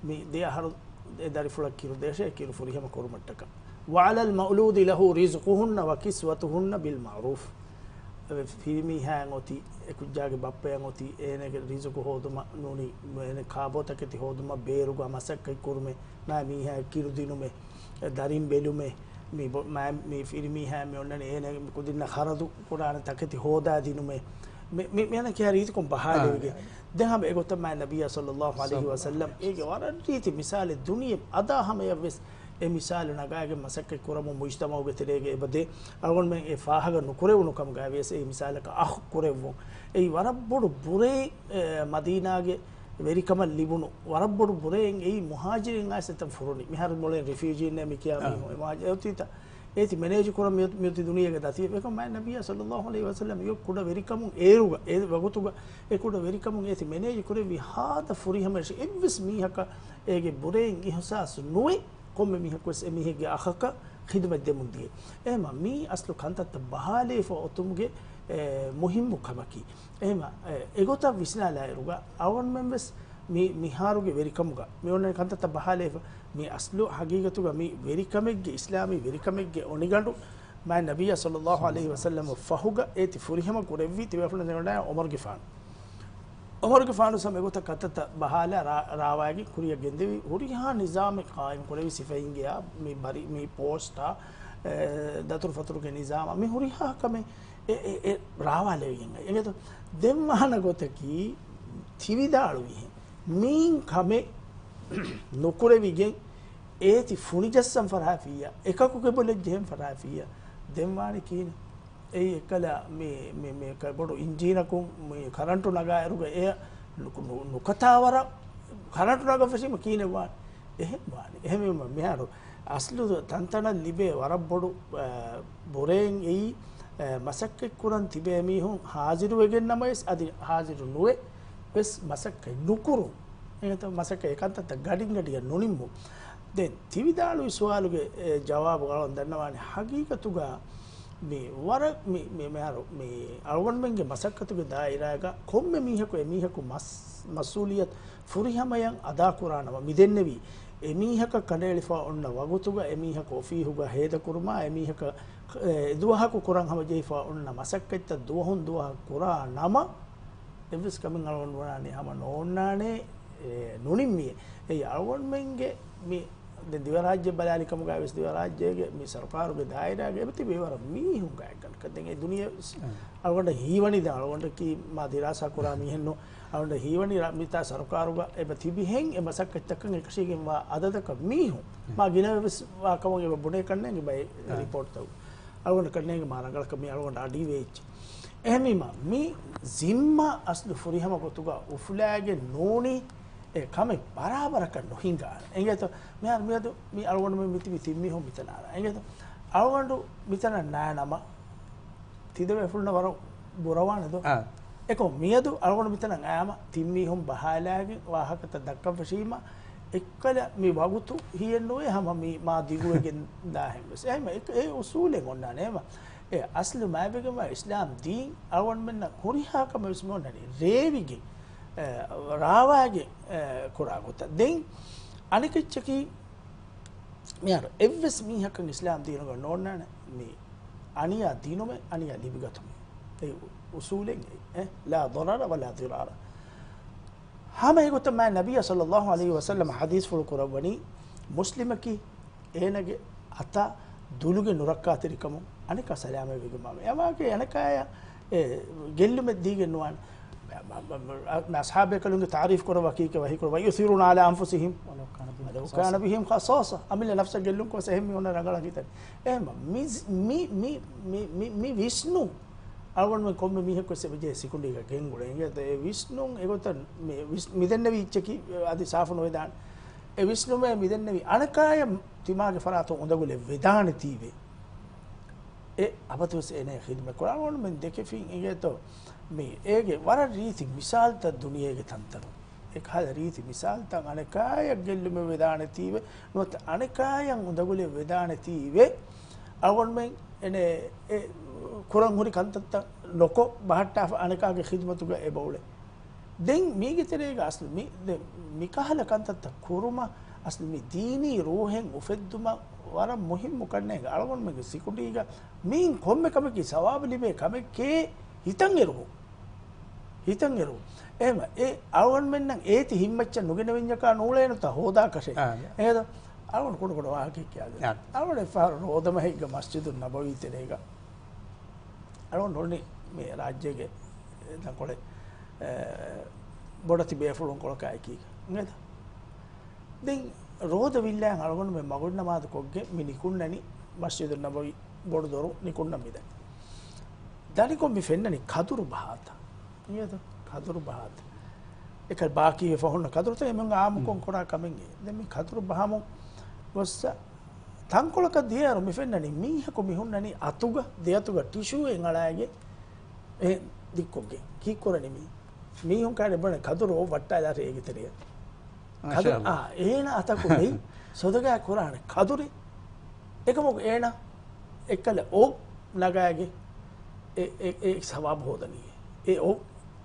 mi de har dari fulak kirde she kiru furihama korumattaka wa 'ala al-mawlud lahu rizquhunna wa kiswatuhunna bil ma'ruf filmi hangoti ekujage bappe angoti enege rizqu hoduma nuni ene kabotake ti hoduma beruga masakkai kurme na miha kiru dinume darin belume mi filmi ha me onnane ene kudinna kharadu qur'an takati hoda dinume me ana ki harit kom bahadege den ham egotta ma nabiy sallallahu alaihi wasallam ege waran riti misal dunya ada ham yaves e misal nagaage masakke kuramu mujtamauge terege ebade algon men e faahaga nukurewunu kam gaawes e misalaka akh kurewu e warabbodu bure madinaage verikama libunu warabbodu bureyen e muhajirin asetam furuni mihar molen refugee ne mikiyami muhajirita eti manage kuram miyuti duniyage dati eko ma nabiya sallallahu alaihi wasallam yok kuda verikamun eruga e wagutuga e kuda verikamun eti manage kure vi hada furihamash evs mihaka ege bureyen ihsas nuwe komme mihakos emihege akhaka khidmat demundiye ema mi aslu kantat bahale fo otumge muhimmu kamaki ema egota visnala eruga awon members mi miharuge verikamuga mi onne kantata bahale mi aslu hagigatuga mi verikamegge islami verikamegge onigandu ma nabiya sallallahu alaihi wasallam fahuga eti furihama kurevvi tiwafuna denona Omar Gifanu samegota katata bahala raawagi kuriya gendevi huriha nizam qaim kurevi sifainge ya mi bari mi posta datur fatur ke nizam mi huriha kame raawale yenga egeto demmana gotaki tividalu min kame nukurevi gen eti funijassam farafiya ekaku ke bole jem farafiya demmani kine ei ekala me bodu injina ko me karantu naga eruga e nukatawara karantu naga fashima kine wa ehme me haru aslu tantana libe warabbodu boren ei masakke kuran tibe mi hun haziru wegen namas adi haziru nuwe bes masakke nukuru eto masakke ekantata gadin gadiya nonimmu den tividalu suwaluge jawabu galon dannawani hagigatuga me war me maro me algon menge masakkatuge dairaga komme mihako masuliyat furihamayan ada kurana midennevi emihaka kanelifa onna wagutuga emihaka ofihuga heda kurma emihaka duwahaku kuran hama jeifa onna masakketta duwahun duwaha kura nama evs kamen algon wanane hama nonnane nunimmi ei algon menge me de divarajya balali kamu gaves divarajyege mi sarkaruge dairage ebti bewara mi hunga ekkan kadden e duniya algonda hiwani da algonda ki ma dirasa kura mi henno algonda hiwani mita sarkaruga ebti bihen e masakkattakan ekashige ma adadaka mi hu ma ginaves wa kamonge bune kannenge bay report taw algonda kannenge marangalaka mi algonda adi veich ehmima mi zimma aslu furihama gotuga ufulage noni e kame barabara kan nohinga engeto me ar medo mi algondu me miti timmi ho mitanara engeto algondu mitana naanama tidave fulna waro borawana do eko miedu algondu mitana ngama timmi hom bahalage wahakata dakka fashima ekkala mi wagutu hiyennoe hama mi ma diguwegen dahembes ehma e usule gonna nema e aslu maabegema islam din algondu menna huriha kama ismonani revige raawage kuragota den anikechki miyar evs mihakan islam dinoga nonnana mi aniya dinume aniya libigatume ei usulen la darara wala dirara hama egota ma nabiy sallallahu alaihi wasallam hadith ful qurawani muslimaki enage ata duluge nurakka tirikamu anika salama weguma yamake anakaya gellume digenwan أصحابك لهم تعريف كرة وكيك وهي كرة ويثيرون على أنفسهم ولو كان بهم خصاصة أمل نفسك قال لهم كوسهم هنا رجلا كده إما مي ويشنو أول ما كم ميه كوسه بيجي سيكون ديكا كين غورينجا ده ويشنو إيكوتن ميدن نبي تشكي أدي سافن ويدان ويشنو ما ميدن نبي أنا كايا تيماغ فراتو عندك ويدان تيبي أبتوس إنه خدمة كلام أول من ديك فين إيجاتو me ege wara riti misal ta duniyage tantaru ek hal riti misal ta anekaya gellume vedana tiwe not anekayan undagule vedana tiwe agon men ene kuran huri kantatta loko bahatta anekage khidmatuga e bawle den mige terega asli mi kahala kantatta kuruma asli mi dini ruhen ufedduma wara muhimmu kanne agon men sikudiga min komme kameki sawab libe kameke hitan eru එහෙම ඒ අරවන් මෙන්නම් ඒති හිම්මච්ච නොගෙන වෙඤ්ඤකා නූලේනත හොදා කෂේ එහෙද අරවන් කොට කොට වාහකේ කියාද අරවන් ෆාර රෝදම හිග මස්ජිදු නබවි තෙරේක අරවන් නොන්නේ මේ රාජ්‍යයේ දැන් කොලේ බොඩති බේෆුලුන් කොලකයි කීක නේද දැන් ರೋದ ವಿಲ್ಲಾಂ ಅಳಗೊಂಡು ಮೆ ಮಗುಡ್ ನಮಾದ ಕೊಗ್ಗೆ ಮಿ ನಿಕುಣ್ಣನಿ ಮಸ್ಜಿದ್ ನಬವಿ ಬೊಡದೊರು ನಿಕುಣ್ಣಮಿದೆ ದಾನಿಕೊ ಮಿ ಫೆನ್ನನಿ ಕದುರು ಬಹಾತ ನಿಯದ ಕದುರು ಬಹಾತ එක ಬಾಕಿ ಫಹೊನ್ನ ಕದುರು ತೆ ಮಂಗ ಆಮಕೊಂ ಕೊರಾ ಕಮೆಂಗೆ ದೆ ಮಿ ಕದುರು ಬಹಾಮೊ ಗೊಸ್ಸ ತಂಕೊಳಕ ದಿಯಾರು ಮಿ ಫೆನ್ನನಿ ಮೀಹಕು ಮಿಹುನ್ನನಿ ಅತುಗ ದೇಯತುಗ ಟಿಶ್ಯೂ ಎಂಗಳಾಗೆ ಎ ದಿಕ್ಕೊಗ್ಗೆ ಕೀಕೊರನಿ ಮೀಹುಂ ಕಾಡೆ ಬಣ ಕದುರು ವಟ್ಟಾದ ರೇಗಿತರಿಯ කදුර ඒන අතකු මෙයි සොදගෑ කුරාන කදුරේ එකමොක ඒන එක්කල ඕ නගාගේ ඒ සවාබ හෝදනීය ඒ ඕ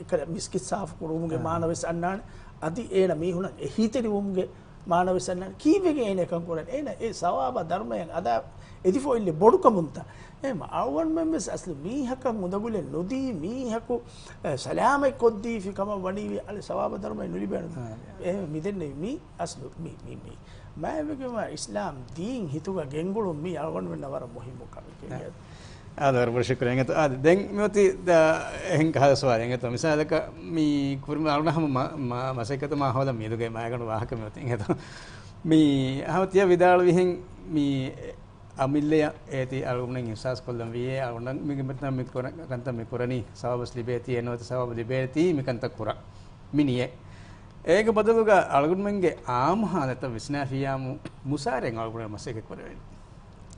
එකල මිස්කිත් සාෆ් කුරුමුගේ මානවස් අන්නාන අදි ඒන මීහුණ එහිතෙරි වුම්ගේ මානවස් අන්නාන කීවෙගේ ඒන එකම් කුරාන ඒන ඒ සවාබ ධර්මයෙන් අද එදිෆෝ ඉල්ලේ බොඩු කමුන්ත එම අවුන් මෙම්ස් අස්ලි මීහක මුදගුලේ නොදී මීහකු සලාමයි කොද්දී ෆිකම වණීවි අල සවාබ ධර්මයෙන් නුලිබන එහෙම මිදෙන්නේ මී අස්ලු මී මෑවකම ඉස්ලාම් දීන් හිතුග ගෙන්ගුළු මී අවුන් වෙන වර මොහිමු කම කියන්නේ ආදර වර්ෂකරෙන් එත ආද දැන් මෙති එහෙන් කහ සවාරෙන් එත මිසාලක මී කුරුම අරුණහම මසකත මාහවල මීදුගේ මායකන වාහක මෙති එත මී හවතිය විදාල විහෙන් මී අමිල්ලය ඒති අරුණෙන් ඉස්සස් කොල්ලම් වියේ අරුණන් මිගමතන මිකොර කන්ත මිකොරණි සවබස් ලිබේති එනවත සවබ ලිබේති මිකන්ත කුර මිනියේ ඒක බදලුග අලගුන්මන්ගේ ආමහානත විස්නාෆියාමු මුසාරෙන් අලගුණ මසෙක කරවෙන්නේ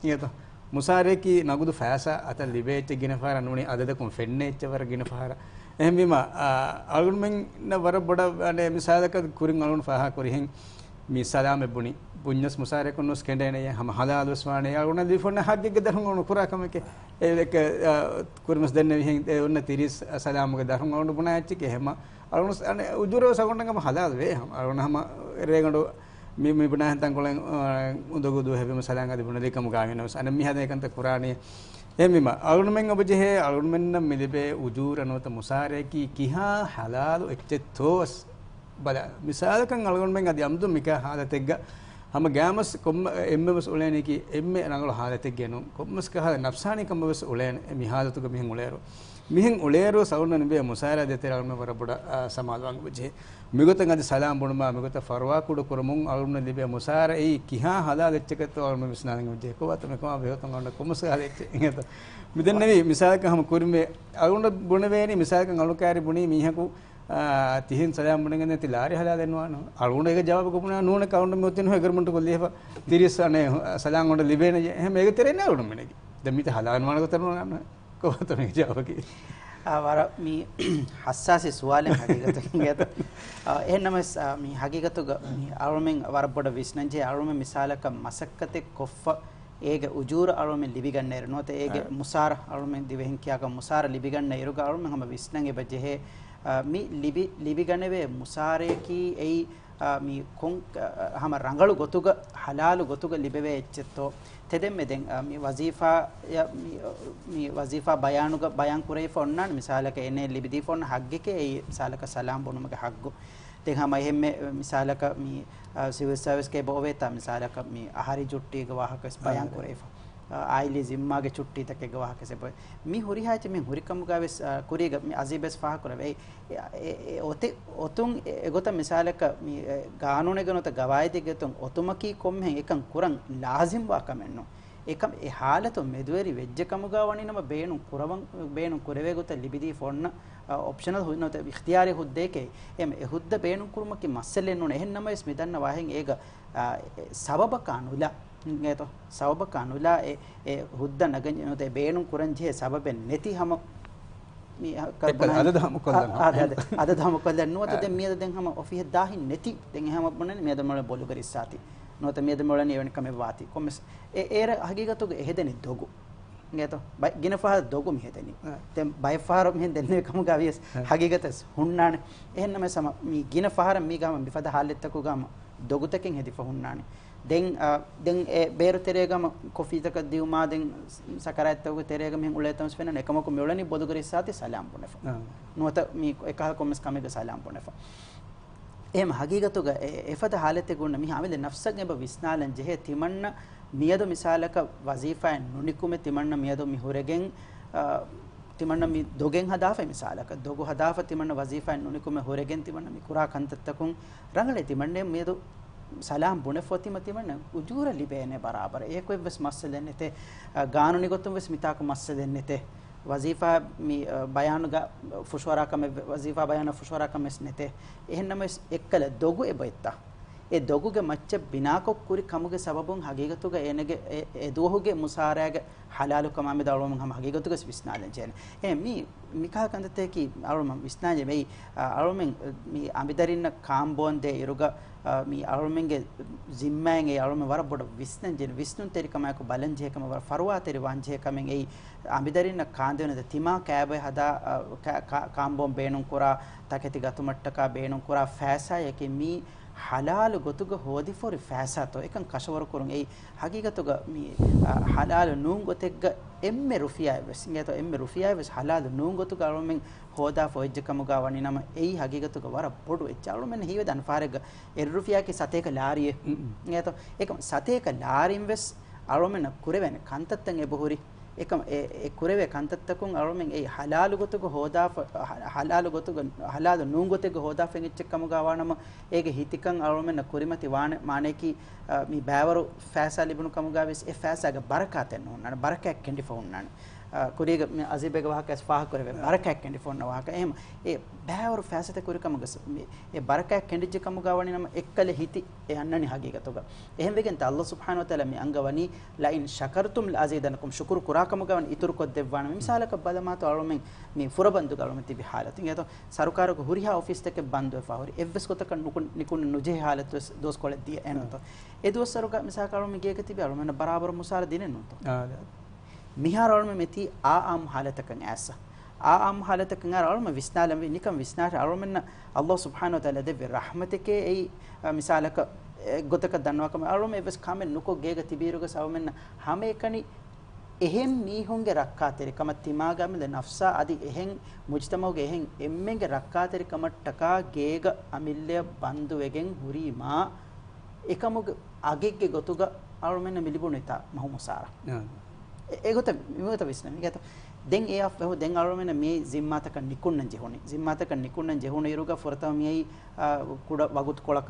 ඊයත මුසාරේකි නගුදු ෆෑසා අත ලිබේති ගිනපාර නුනි අදදකුම් ෆෙන්නෙච්චවර ගිනපාර එහෙම බීම අලගුන්මන් නවර බොඩ අනේ මිසාලක කුරින් අලුන් ෆාහා කුරිහෙන් මි සලාම බුනි පුඤ්ඤස් මුසාරේ කොන්නස් කෙඬේනේ හම හලාල් වස්වානේ අලුණ දිෆොන්න හග්ගෙ දරුන් උණු කුරාකමක ඒක කුරිමස් දෙන්න විහෙන් උන්න 30 සලාමක දරුන් උණු බුනාච්චි එහෙම අලුණ අනේ උජුරෝ සගොන්නගම හලාල් වේ අලුණ හම රේගඬු මි බුනා හන්තන් කොලෙන් උදගුදු හැබෙම සලාංග දිබුන දෙකම ගාමිනවස් අනේ මි හදේකන්ත කුරානේ එම්මිම අලුණ මෙන් ඔබජේ අලුණ මෙන්න මිලිබේ උජුරනවත මුසාරේ කිහා හලාල් එච්චතෝස් බල මිසාලකන් අලුණ මෙන් අදි අම්දු මික හාදතෙග්ග हम गैमस कोम एम्मेवस उलेने की एम्मे रंगल हालते गेनो कोमस का नफ्सानी कमवस उलेन मिहादत को मिहिं उलेरो सौन नबे मुसारा देते रंग में बड़ा समाल वांग बजे मिगत गद सलाम बुणमा मिगत फरवा कुड कुरमुं अलुन लिबे मुसारा ए किहा हला लेचकत और में स्नान बजे को बात में को बेहो तंगन कोमस का लेच इंगत मिदन नबी मिसाल का हम कुरमे अलुन बुणवेनी मिसाल का अलुकारी बुणी मिहकु තිහින් සලාම් බුණගෙන තිලාරි හලා දෙනවාන අරුණ එක ජවාබ කොපුණා නෝන කවුන්ට් මෙොතින් හොගර්මන්ට කොල්ලියව 30 අනේ සලාම් වොඩ ලිබේන එහෙම මේක තෙරෙන්නේ අරුණ මෙනකි දැන් මිත හලාගෙන වණ කරනවා නන්න කොහොමද මේ ජවාබ කි ආවර මී හස්සාසි සුවාලෙන් හකිගත ගියත එහෙනම මී හකිගත මී අරුමෙන් වර බොඩ විශ්නංජේ අරුම මිසාලක මසක්කතේ කොෆ ඒග උජූර අරුම ලිබිගන්න එරනොත ඒග මුසාර අරුමෙන් දිවෙහින් කියාක මුසාර ලිබිගන්න එරුග අරුම හැම විශ්නංගේ බජේ मी लिबी गणवे मुसारे की ऐ मी कों हम रंगलु गोतुग हलालु गोतुग लिबेवे एच्चतो तेदे मेदें मी वजीफा या मी वजीफा बयानुग बयान कुरे फोन्नान मिसालक एने लिबिदी फोन हग्गे के ऐ मिसालक सलाम बोनुमगे हग्गु ते हम एहमे मिसालक मी सिविल सर्विस के बोवेता मिसालक मी आहारी जुट्टी गवाहक बयान कुरे आइली जिम्मागे चुट्टी तक गवाहक से मी हुरी हाच मी हुरिकम गावेस कुरीग मी अजीबस फाह करवे ओते ओतुं एगोत मिसालक मी कानूने गनोत गवायति गेतुं ओतुमकी कोम्हे एकं कुरं लाजिम वाकमेन्नो एकम ए हालतो मेदवेरी वेज्जकमुगा वणिनम बेणु कुरवं बेणु कुरेवे गोත लिबिदी फोन्न ऑप्शनल हुनोत इख्तियारी हुद्देके एम ए हुद्द बेणु कुरुमकी मसले नुने එහෙන්නම ස්මිතන්න वाहें ඒක සබබ කානුලා तो सबब कानुला ए हुद्द नगन ते बेणु कुरंजे सबब नेति हम अद हम कोल्लन नो ते मेद दें हम ऑफिस दाहि नेति दें हम बने मेद मोले बोलु करी साथी नो ते मेद मोले ने कमे वाती कोमस ए एर हकीकत तो हेदनी दोगु गे तो गिन फा दोगु मी हेदनी ते बाय फार मी देने कम गाविस हकीकत हुन्नाने එහෙන්නම සම मी गिन फार मी गाम बिफद हालत को गाम Dogu तकिන් हेदि फहुन्नाने den e beru teregam kofi tak diuma den sakarat taw teregam hen uletam spen ne kamako meulani bodugari sati salam bonefa nota mi ekah komes kamega salam bonefa em hagigatu ga efada halate gunna mi hamile nafsak eba visnalan jehe timanna miyadu misalaka wazifa nunikume timanna miyadu mi horegen timanna mi dogen hadafa misalaka dogu hadafa timanna wazifa nunikume horegen timanna mi kura kantattakun rangale timanne miyadu සලාම් බුනේ ෆොතිමති වන්න උජූර ලිබේනේ බරාබර ඒක වෙස් මස්ස දෙන්නේ තේ ගානුනි ගොතුම් වෙස් මිතාක මස්ස දෙන්නේ තේ වසීෆා මි බයානුග ෆුෂවරාකම වසීෆා බයාන ෆුෂවරාකම ස්නෙතේ එහෙන්නම එක්කල දොගු එබෙත්තා ඒ දොගුගේ මච්ච බිනාකොක් කුරි කමුගේ සබබුන් හගීගතුග එනගේ ඒ දුවහුගේ මුසාරාගේ හලාලු කමමෙ දවලොම හම හගීගතුග විස්නාලෙන් ජෙන මි මිකා කන්දතේ කි අරුම විස්නාජෙ වෙයි අරුමෙන් මි අමිදරින්න කාම්බොන්දේ ඉරුග මි අරුමෙන්ගේ ජිම්මෙන් ඒ අරුම වර බොඩ විස්නන් ජෙන විස්නුන් තෙරිකමයක බලන් ජේකම වර ෆරුවා තෙරි වංජේකමෙන් ඒ අමිදරින්න කාන්දෙනද තිමා කෑබේ හදා කාම්බොන් බේනුන් කුරා තකති ගතුමට්ටකා බේනුන් කුරා ෆෑසායකි මි හලාලු ගොතුග හෝදි ෆොරි ෆෑසාතෝ එකන් කෂවර කරුන් ඒ හගීගතුග මි හලාලු නූන් ගොතෙග්ග එම්මෙ රුෆියා වෙස් නේතෝ එම්මෙ රුෆියා වෙස් හලාලු නූන් ගොතුග අරුමෙන් හෝදා ෆොයිජ්ජකම ගාවනි නම ඒ හගීගතුග වර පොඩු එච්චාලු මෙන්න හීව දන් ෆාරෙග එර් රුෆියා කි සතේක ලාරියේ නේතෝ ඒක සතේක ලාරින් වෙස් අරුමෙන් කුරෙවෙන කන්තත්තන් එබහුරි එකම ඒ කුරෙවේ කන්තත්තකුන් අරුමෙන් ඒ හලාලු ගොතුග හෝදා හලාලු ගොතුග හලාලු නූන් ගොතෙග හෝදා ෆෙන්ච්චකම ගාවනම ඒගේ හිතිකන් අරුමෙන් කුරිමති මානේකි මි බෑවරු ෆෑසා ලිබුණු කම ගාවෙස් ඒ ෆෑසාගේ බරකාතෙන් නෝනන බරකයක් කෙන්ඩි ෆෝන්නන කුරීග අසීබේග වහක ස්පාහ කරවේ බරකයක් කෙන්ඩි ෆෝන්න වහක එහෙම ඒ බෑවරු ෆෑසත කුරිකම ගස ඒ බරකයක් කෙන්ඩිජ්ජ කම ගාවනි නම එක්කල හිති ඒ අන්නනි හගීගතොග එහෙම වෙගෙන් ත අල්ලාහ් සුබ්හානහු වතාලා මි අංගවනි ලයින් ශකර්තුම් ලඅසීදනකුම් ශුක්රු කුරාකම ගාවනි ඉතුරු කොත් දෙවවාන මිසාලක බලමාත අරුමෙන් මේ ෆුරබන්දු ගලම තිබි حالت ඒතෝ සරුකාරක හුරිහා ඔෆිස් තක බන්දු ෆාහුරි එවස් කොතක නිකුන් නුජේ حالت දොස් කොල දිය එනතෝ ඒ දොස් සරුක මිසාකරම ගේක තිබි අරුමෙන් බරාබර මුසාර දිනෙන් නතෝ මිහාර අරුම මෙති ආම් حالتකන් ඇස ආම් حالتකන් අරුම විස්නාලම නිකම් විස්නාට අරුමෙන් අල්ලාහ් සුබ්හානහු වතාලා දෙවි රහමතකේ ඒ මිසාලක ගොතක දන්නවකම අරුම එවස් කමෙන් නුකෝ ගේක තිබීරුක සවමෙන් හැම එකනි එහෙම් මීහුන්ගේ රක්කාතරිකම තිමාගමිද නෆ්සා අදි එහෙන් මුජ්තමෝගේ එහෙන් එම්මෙන්ගේ රක්කාතරිකම ටකා ගේග අමිල්ලය බන්දු වෙගෙන් හුරීමා එකමුග අගෙග්ගේ ගොතුග අරුමෙන් මිලිබුනිතා මහමුසාර ඒගොත මිමත විශ්න මිගත දෙන් ඒ අෆ දෙන් අරුමෙන් මේ zimmataka නිකුන්නන් ජෙහුනි zimmataka නිකුන්නන් ජෙහුන ඉරුග ෆොරතම මියයි කුඩ වගුත් කොලක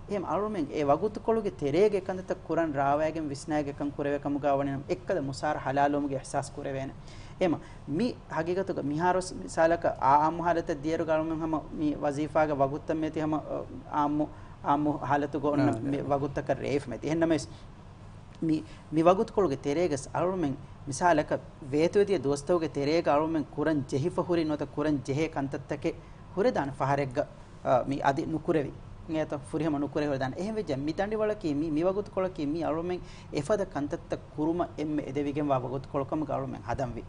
එහෙම අරුමෙන් ඒ වගුත් කොළුගේ තෙරේගේ කන්දත කුරන් රාවයගෙන් විස්නායගේ කම් කුරවේකම ගාවණිනම් එක්කද මුසාර හලාලොමුගේ ihsas කුරවේන එහෙම මි හගීගතක මිහාරොස් මිසාලක ආම් حالت දියරු ගාරුමෙන් හැම මි වසීෆාගේ වගුත් මෙති හැම ආම්මු حالت ගොන්න වගුත්තක රේෆ් මෙති එහෙන්නම mi wagut koluge tereges arumen misalaka vetuwediya dostawge terega arumen kuran jehifa huri nota kuran jehe kantattake hure dan faharegga mi adi nukurevi ngeta furihama nukurevi dan ehme jam mi dandi walaki mi wagut kolaki mi arumen efada kantatta kuruma emme edevigen wa wagut kolkam arumen hadamvi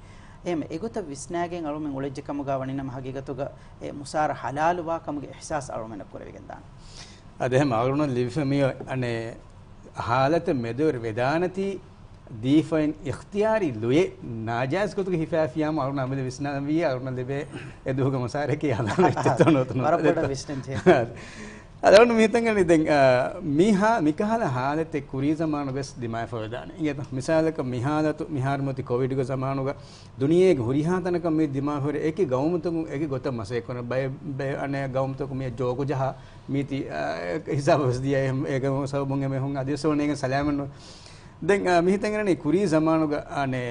ehme egota visnagen arumen olejjekam ga waninam hagigatuga e musara halal wa kamge ihsas arumen kurevigen dan adehma aruna livfemi ane حالت مدور ودانتی دیفین اختیاری لوی ناجائز کو تو حفافیام اور نامل وسنا وی اور نلبے ادوگ مسارے کی حالت چتنوتن ಬರಬಡ Wistron J ಅದನ್ನು ಮೀತಂಗನಿ ದೆಂ ಮೀಹಾ ಮಿಕಹಲ ಹಾಲತ್ ಕುರಿ ಜಮಾನು ಬೆಸ್ ದಿಮಾಯ ಫವದಾನ ಇಯತ ಮಿಸಾಲಕ ಮಿಹಾಲತು ಮಿಹಾರ್ಮತಿ Covid ಗ ಜಮಾನುಗ ದುನಿಯೆಗೆ ಹುರಿಹಾತನಕ ಮಿ ದಿಮಾಯ ಹೊರೆ ಏಕಿ ಗೌಮತು ಏಕಿ ಗೊತ್ತ ಮಸೆ ಕೊನ by ಅನೆ ಗೌಮತು me ಜೋಗು ಜಹ ಮೀತಿ ಹಿಸಾಬ bus ದಿಯ ಏಕ ಸಬ ಮುಂಗೆ ಮೆ ಹುಂ ಅದಿಸೋನೆಗೆ ಸಲಾಮನು ದೆಂ ಮಿಹಿತಂಗನಿ ಕುರಿ ಜಮಾನುಗ ಅನೆ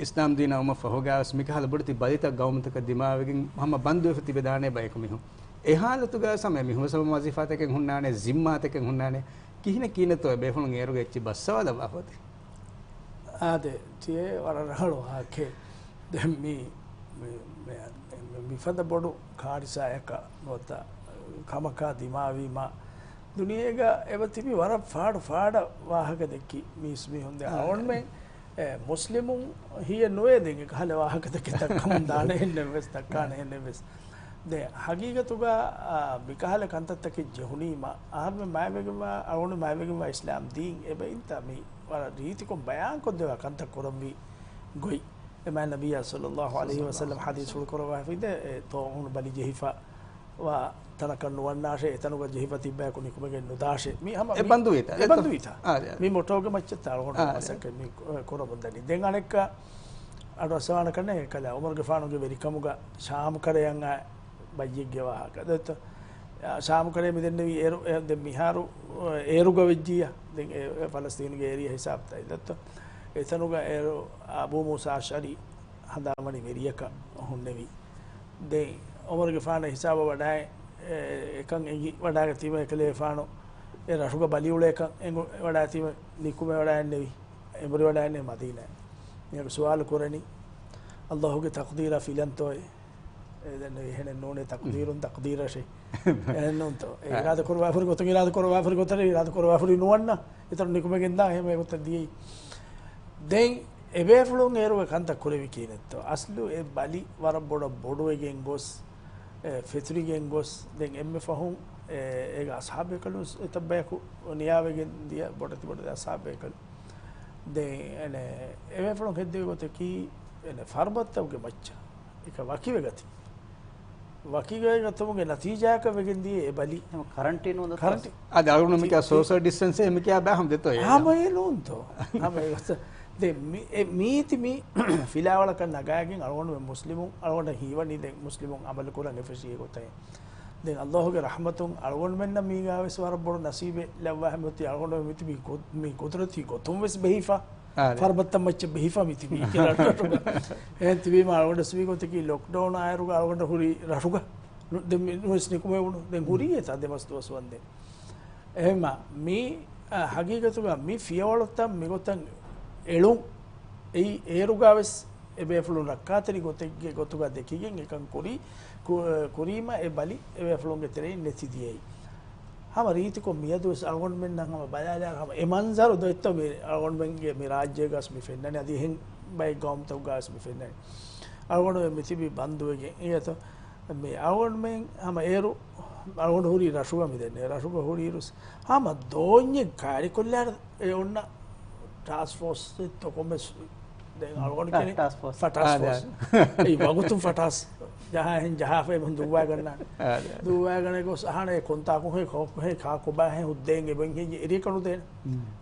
ಇಸ್ಲಾಂ ದೀನ ಉಮ ಫಹೋಗಾಸ್ ಮಿಕಹಲ ಬುಡ್ತಿ ಬದಿತ ಗೌಮತಕ ದಿಮಾಯಗೆ ಹಮ ಬಂದು ಫತಿ ಬೆದಾನೆ bike ಮಿಹು ඒ හාලතුග සමය මිහුම සම වසිෆාතකෙන් හුන්නානේ zimmaතකෙන් හුන්නානේ කිහින කිනතෝ බෙහුණු ඒරුගෙ එච්චි බස්සවල බාපති ආදේ තියේ වරරහලෝ ආකේ දෙම්මි මිෆද බොඩු කාරිසායක නොත කමකා දිමාවීම දුනියේග එවතිපි වර ෆාඩ වාහක දෙකි මිස්මි හොඳ අවොන්මෙන් මුස්ලිමුන් හිය නොවේ දෙක කහල වාහක දෙක තක්කම් දාන එන්නේ වෙස් තක්කාන එන්නේ වෙස් de hagigatuga bikahale kantattake jehunima ahme maivegema awunu maivegema islam din ebe inta mi wala riti ko bayan ko dewa kanta korombi goi ema nabiyya sallallahu alaihi wasallam hadith ul korwa fide to hun bali jehifa wa tanakan wannashe etanuga jehifati ba ko nikumege nudashe mi hama e bandu ita mi motoge macchata hon masake mi korobondani den anekka ado sawana kanne kala umar gafanu ge verikamuga sham karayan bajjigge wahaka detta ශාම කරේ මිදෙන්නේ ඒරු දැන් මිහාරු ඒරුග වෙජ්ජිය දැන් ෆලස්තීන්ගේ area හිසාබ්තයි දත්ත එතනුග ඒරු අබූ මූසා අෂරි හදාමනි මෙරියක හොන්නෙවි දැන් ඔමරගේ ෆාන හිසාබ වඩා එකන් එගි වඩාග theme එකලේ ෆානෝ ඒ රසුග බලියුල එක වඩා theme නිකුම වඩා එන්නෙවි එඹරි වඩා එන්නේ මදීනා මේක සුවාල කරණි අල්ලාහ්ගේ තක්දීර ෆිලන්තෝයි දැන් එහෙන නෝනේ තක්දීරුන් තක්දීරෂේ එන්නොන්ත ඉරාද කරවා ෆරි ගොතන් ඉරාද කරවා ෆරි ගොතන් ඉරාද කරවා ෆරි නුවන්න ඊතර නිකුමගෙන් දා එහෙම ගොත දී දැන් එබේෆලුන් ඒරුව කන්ත කුරෙවි කියනත් අස්ලු ඒ බලි වර බොඩුවගෙන් ගොස් ෆිත්‍රිගෙන් ගොස් දැන් එම්මෙ ෆහුම් ඒක අස්හාබෙකලු තබ්බයකු නියාවගෙන් දිය බොඩති බොඩ අස්හාබෙකලු දැන් එනේ එබේෆලුන් හෙද්දේ ගොත කී එනේ ෆර්බත්තවගේ මච්චා ඒක වකිවේ ගති වකිගේ ගතමුගේ නතිජාක වෙගෙන්දී ඒ බලි කරන්ටි නෝද කරන්ටි අද අරුණ මික සෝෂල් ඩිස්ටන්ස් එමෙ කියා බෑ හම් දෙතෝ ආම ඒ නෝන්තෝ ආම ඒ මීති මී ෆිලාවල කන් නගායකින් අරගොන්න මුස්ලිමුන් අරගොන්න හීවනි දැන් මුස්ලිමුන් අමල කරන එෆසිය ගොතයි දැන් අල්ලාහගේ රහමතුන් අරගොන්න මෙන්න මී ගාවස් වර බොර නසීබේ ලව්වා හැමති අරගොන්න මිති මී කොතරති ගොතුම් වෙස් බෙහිෆා ෆර්බත්තම් මච්ච බෙහිෆා මිති මී කියලා එන් තිබීම අරගොන්න ස්වී ගොතකි ලොක්ඩවුන් ආයරුග අරගොන්න හුරි රහුග දැන් මුස්ලිකුම වුණු දැන් හුරියේ තදමස්තුවස් වන්දේ එහෙම මී හගීගතුග මී ෆියවලතම් මිගොතන් එළුම් ඒ ඒරුගාවස් එබේෆලුන් රක්කාතරි ගොතෙක්ගේ ගොතුග දෙකකින් එකන් කුරීම ඒ බලි එබේෆලුන්ගේ තරේ නැතිදියයි හම රීතිකො මියදුස් අල්ගොන් මෙන් නම් හම බලාලා හම ඒ මන්සර දෙත්ත මේ අල්ගොන් මෙන්ගේ මේ රාජ්‍ය ගස් මි ෆෙන්නනේ අදී හෙන් බයි ගොම් තව ගස් මි ෆෙන්නනේ අල්ගොන් මෙතිබි බන්දුවගේ ඊයත මේ අල්ගොන් මෙන් හම ඒරු අල්ගොන් හුරි රසුග මිදෙන්නේ රසුග හුරි රුස් හම දෝඤ්ඤ කාරි කොල්ලාර ඒ ඔන්න ටාස් ෆෝස් तो කොමස් දැන් අල්ගොන් කෙනෙක් ෆටාස් ෆෝස් ඒ වගුතුම් ෆටාස් ජහන් ජහෆේ මන් දුවා ගන්න දුවා ගන්න කොස් අහනේ කොන්තා කොහේ කොහේ කා කොබා හැ උද්දෙන් එබන් හි ඉරි කණු දෙන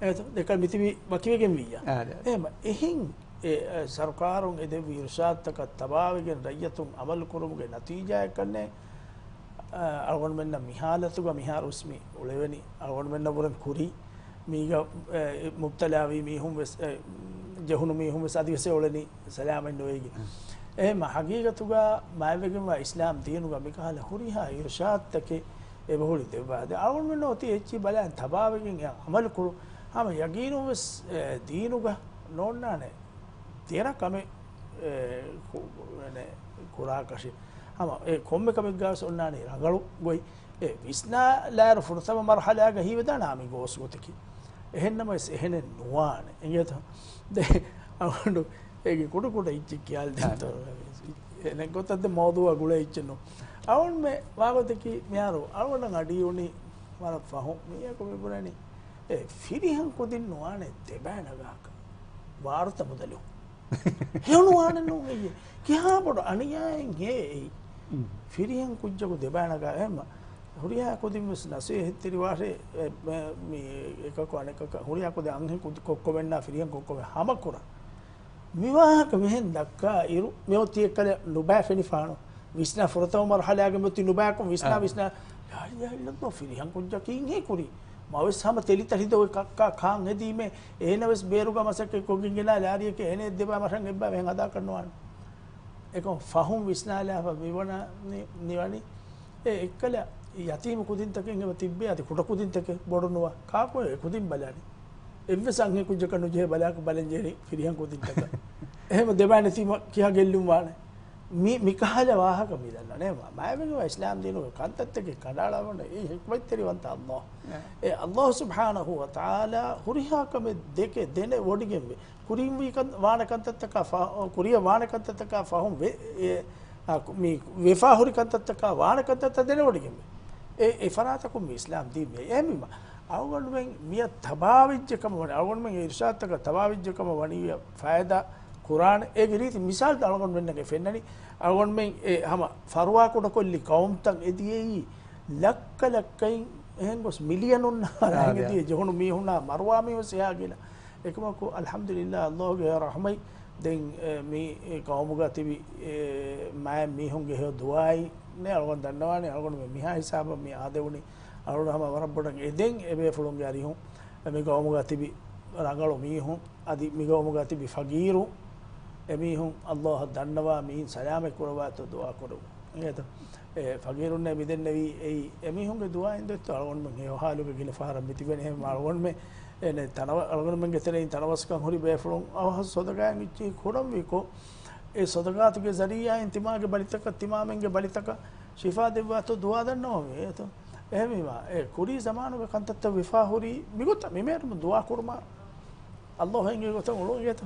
එත දෙක මිතිවි වකිවගෙන් වියා එහෙම එහෙන් ඒ සර්කාරුන් එදෙ විර්ෂාත්තක තබාවගෙන් රයතුන් අමල් කුරුමුගේ නතිජා කන්නේ අල්ගොන් මෙන්න මිහාලතුග මිහාර උස්මි උලෙවනි අල්ගොන් මෙන්න වරන් කුරි මීග මුබ්තලාවී මීහුම් ජහුණු මීහුම් සාදිවසේ ඔලනි සලාමෙන් නොවේගි එහෙම හගීගතුගා මායවගෙම ඉස්ලාම් දිනුගා මිකහල හුරිහා ඉර්ෂාත්තකේ ඒ බහුලි දෙවාද අරුන් මෙන්න ඔති එච්චි බලයන් තබාවගෙන් අමල් කුරු හම යගීනුවස් දීනුගා නොන්නානේ තේර කමේ නේ කුරාකෂි හම ඒ කොම්මෙ කමෙක් ගාස් ඔන්නානේ රගලු ගොයි ඒ විස්නා ලාර ෆුර්තම මර්හලාග හීවදා නාමි ගෝස් ගොතකි එහෙන්නම එහෙන නුවානේ එංගත දෙ අහඬු ඒකේ කුඩ ඉච්ච කියල් දෙතෝ එනේ ගොතද්ද මෝදුව ගුල ඉච්චනෝ අවුන් මේ වාගොතකි මියාරෝ අවුන් අඩි උනි මර ෆහො මියක මෙබුරණි ඒ ෆිරිහන් කොදින් නුවානේ දෙබෑනගාක වාර්ත මුදලෝ හෙවුනුවානේ නෝගේ කියා පොඩ අනියායෙන් ගේ ෆිරිහන් කුජ්ජක දෙබෑනගා එම හුරියා කොදින් මස් නැසේ හිටිරි වාසේ මේ එකක අනෙකක හුරියා කොද අංහෙ කොක්ක වෙන්න ෆිරිහන් කොක්ක හම කරා මිවාහක මෙහෙන් දක්කා ඉරු මෙොති එක්කල නුබෑ ෆෙනිෆානෝ විස්නා ෆොරතව මර්හලාගේ මෙොති නුබෑකම විස්නා යාල්ලෝ ෆිරිහන් කුජ්ජකින් හේ කුරි මවස් හැම තෙලි තරිද ඔය කක්කා කාන් හෙදීමේ එහෙනවස් බේරුගා මසක කොගින් ගෙනා ලාරියක එහෙනේ දෙබා මරන් එබ්බා මෙහෙන් අදා කරනවා ඒක ෆහුම් විස්නාලා විවන නිවනි ඒ එක්කල යතීම කුදින් තකෙන් එම තිබ්බේ අති කුඩ කුදින් තක බොඩනවා කාකෝ කුදින් බලani එව්ව සංහේ කුජ කනු ජේ බලක බලෙන්ජේරි ෆිරිහන් කුදින් තක එහෙම දෙබානේ තීම කියා ගෙල්ලුම් වානේ මිකහල වාහක මිදන්න නේ මායවෙගේ ඉස්ලාම් දිනුක කන්තත්තේ කඩාලවන ඒ හික්මත්තරි වන්ත අල්ලාහ් ඒ අල්ලාහ් සුබ්හානහු වතාලා හුරිහාකම දෙකේ දෙන වඩිගෙම්බේ කුරිම් වී වාන කන්තත්තක කුරිය වාන කන්තත්තක ෆහුම් මේ වෙෆා හුරි කන්තත්තක වාන කන්තත්ත දෙන වඩිගෙම්බේ ඒ ෆරාතකුම් ඉස්ලාම් දීමේ එමිම අවගොන්මෙන් මිය තබාවිජ්ජකම වන අවගොන්මෙන් ඉර්ෂාත්තක තබාවිජ්ජකම වණී ෆායදා කුරාන ඒ රීති මිසාල් අලගොන් වෙන්නගේ ෆෙන්නනි අලගොන් මෙන් ඒ හැම ෆරුවා කොට කොල්ලි කවුම්තන් එදියේයි ලක්ක ලක්කයින් එහෙන් ගොස් මිලියනුන් නාරාගෙදී ජොහුණු මීහුණා මරුවා මීව සියා කියලා එකමකෝ අල්හම්දුලිල්ලාහ් අල්ලාහ්ගේ රහමයි දැන් මේ කවමුගා තිබි මෑ මිහුන්ගේ හේ දුවයි නේ අලගොන් දන්නවානේ අලගොන් මිහා හිසාබ මේ ආදෙවුනි අලගොන් හම වරබ්බඩන් එදෙන් එබේ ෆුලුන්ගේ අරිහුන් මේ කවමුගා තිබි රංගලෝ මිහුන් අදි මේ කවමුගා තිබි ෆගීරු එමිහුන් අල්ලාහ් දන්නවා මිහින් සලාමේ කරවාත දුවා කරු නේද ෆගීරුන්නේ මිදෙන්නවි ඒ එමිහුන්ගේ දුවාෙන් දෙත් අලගොන් මේ හාලුගේ ගින ෆාරම් මිතිවෙන හැම අලගොන් මේ එනේ තනව අලගොන් මගේ තෙලින් තනවස්කම් හොරි බේ ෆුලුන් අවහස් සොදගා මිච්චි කොරම් විකෝ ඒ සොදගාතුගේ ज़रिया इंतिमाගේ බලිතක තිමාමෙන්ගේ බලිතක ශිෆා දෙවතු දුවා දන්නවා මේ તો එහෙමවා ඒ කුරි zamanuge කන්තත් විෆා හොරි මිගොත මෙමෙරම දුවා කුර්මා අල්ලාහ් හංගේ ගොත උලෝගේත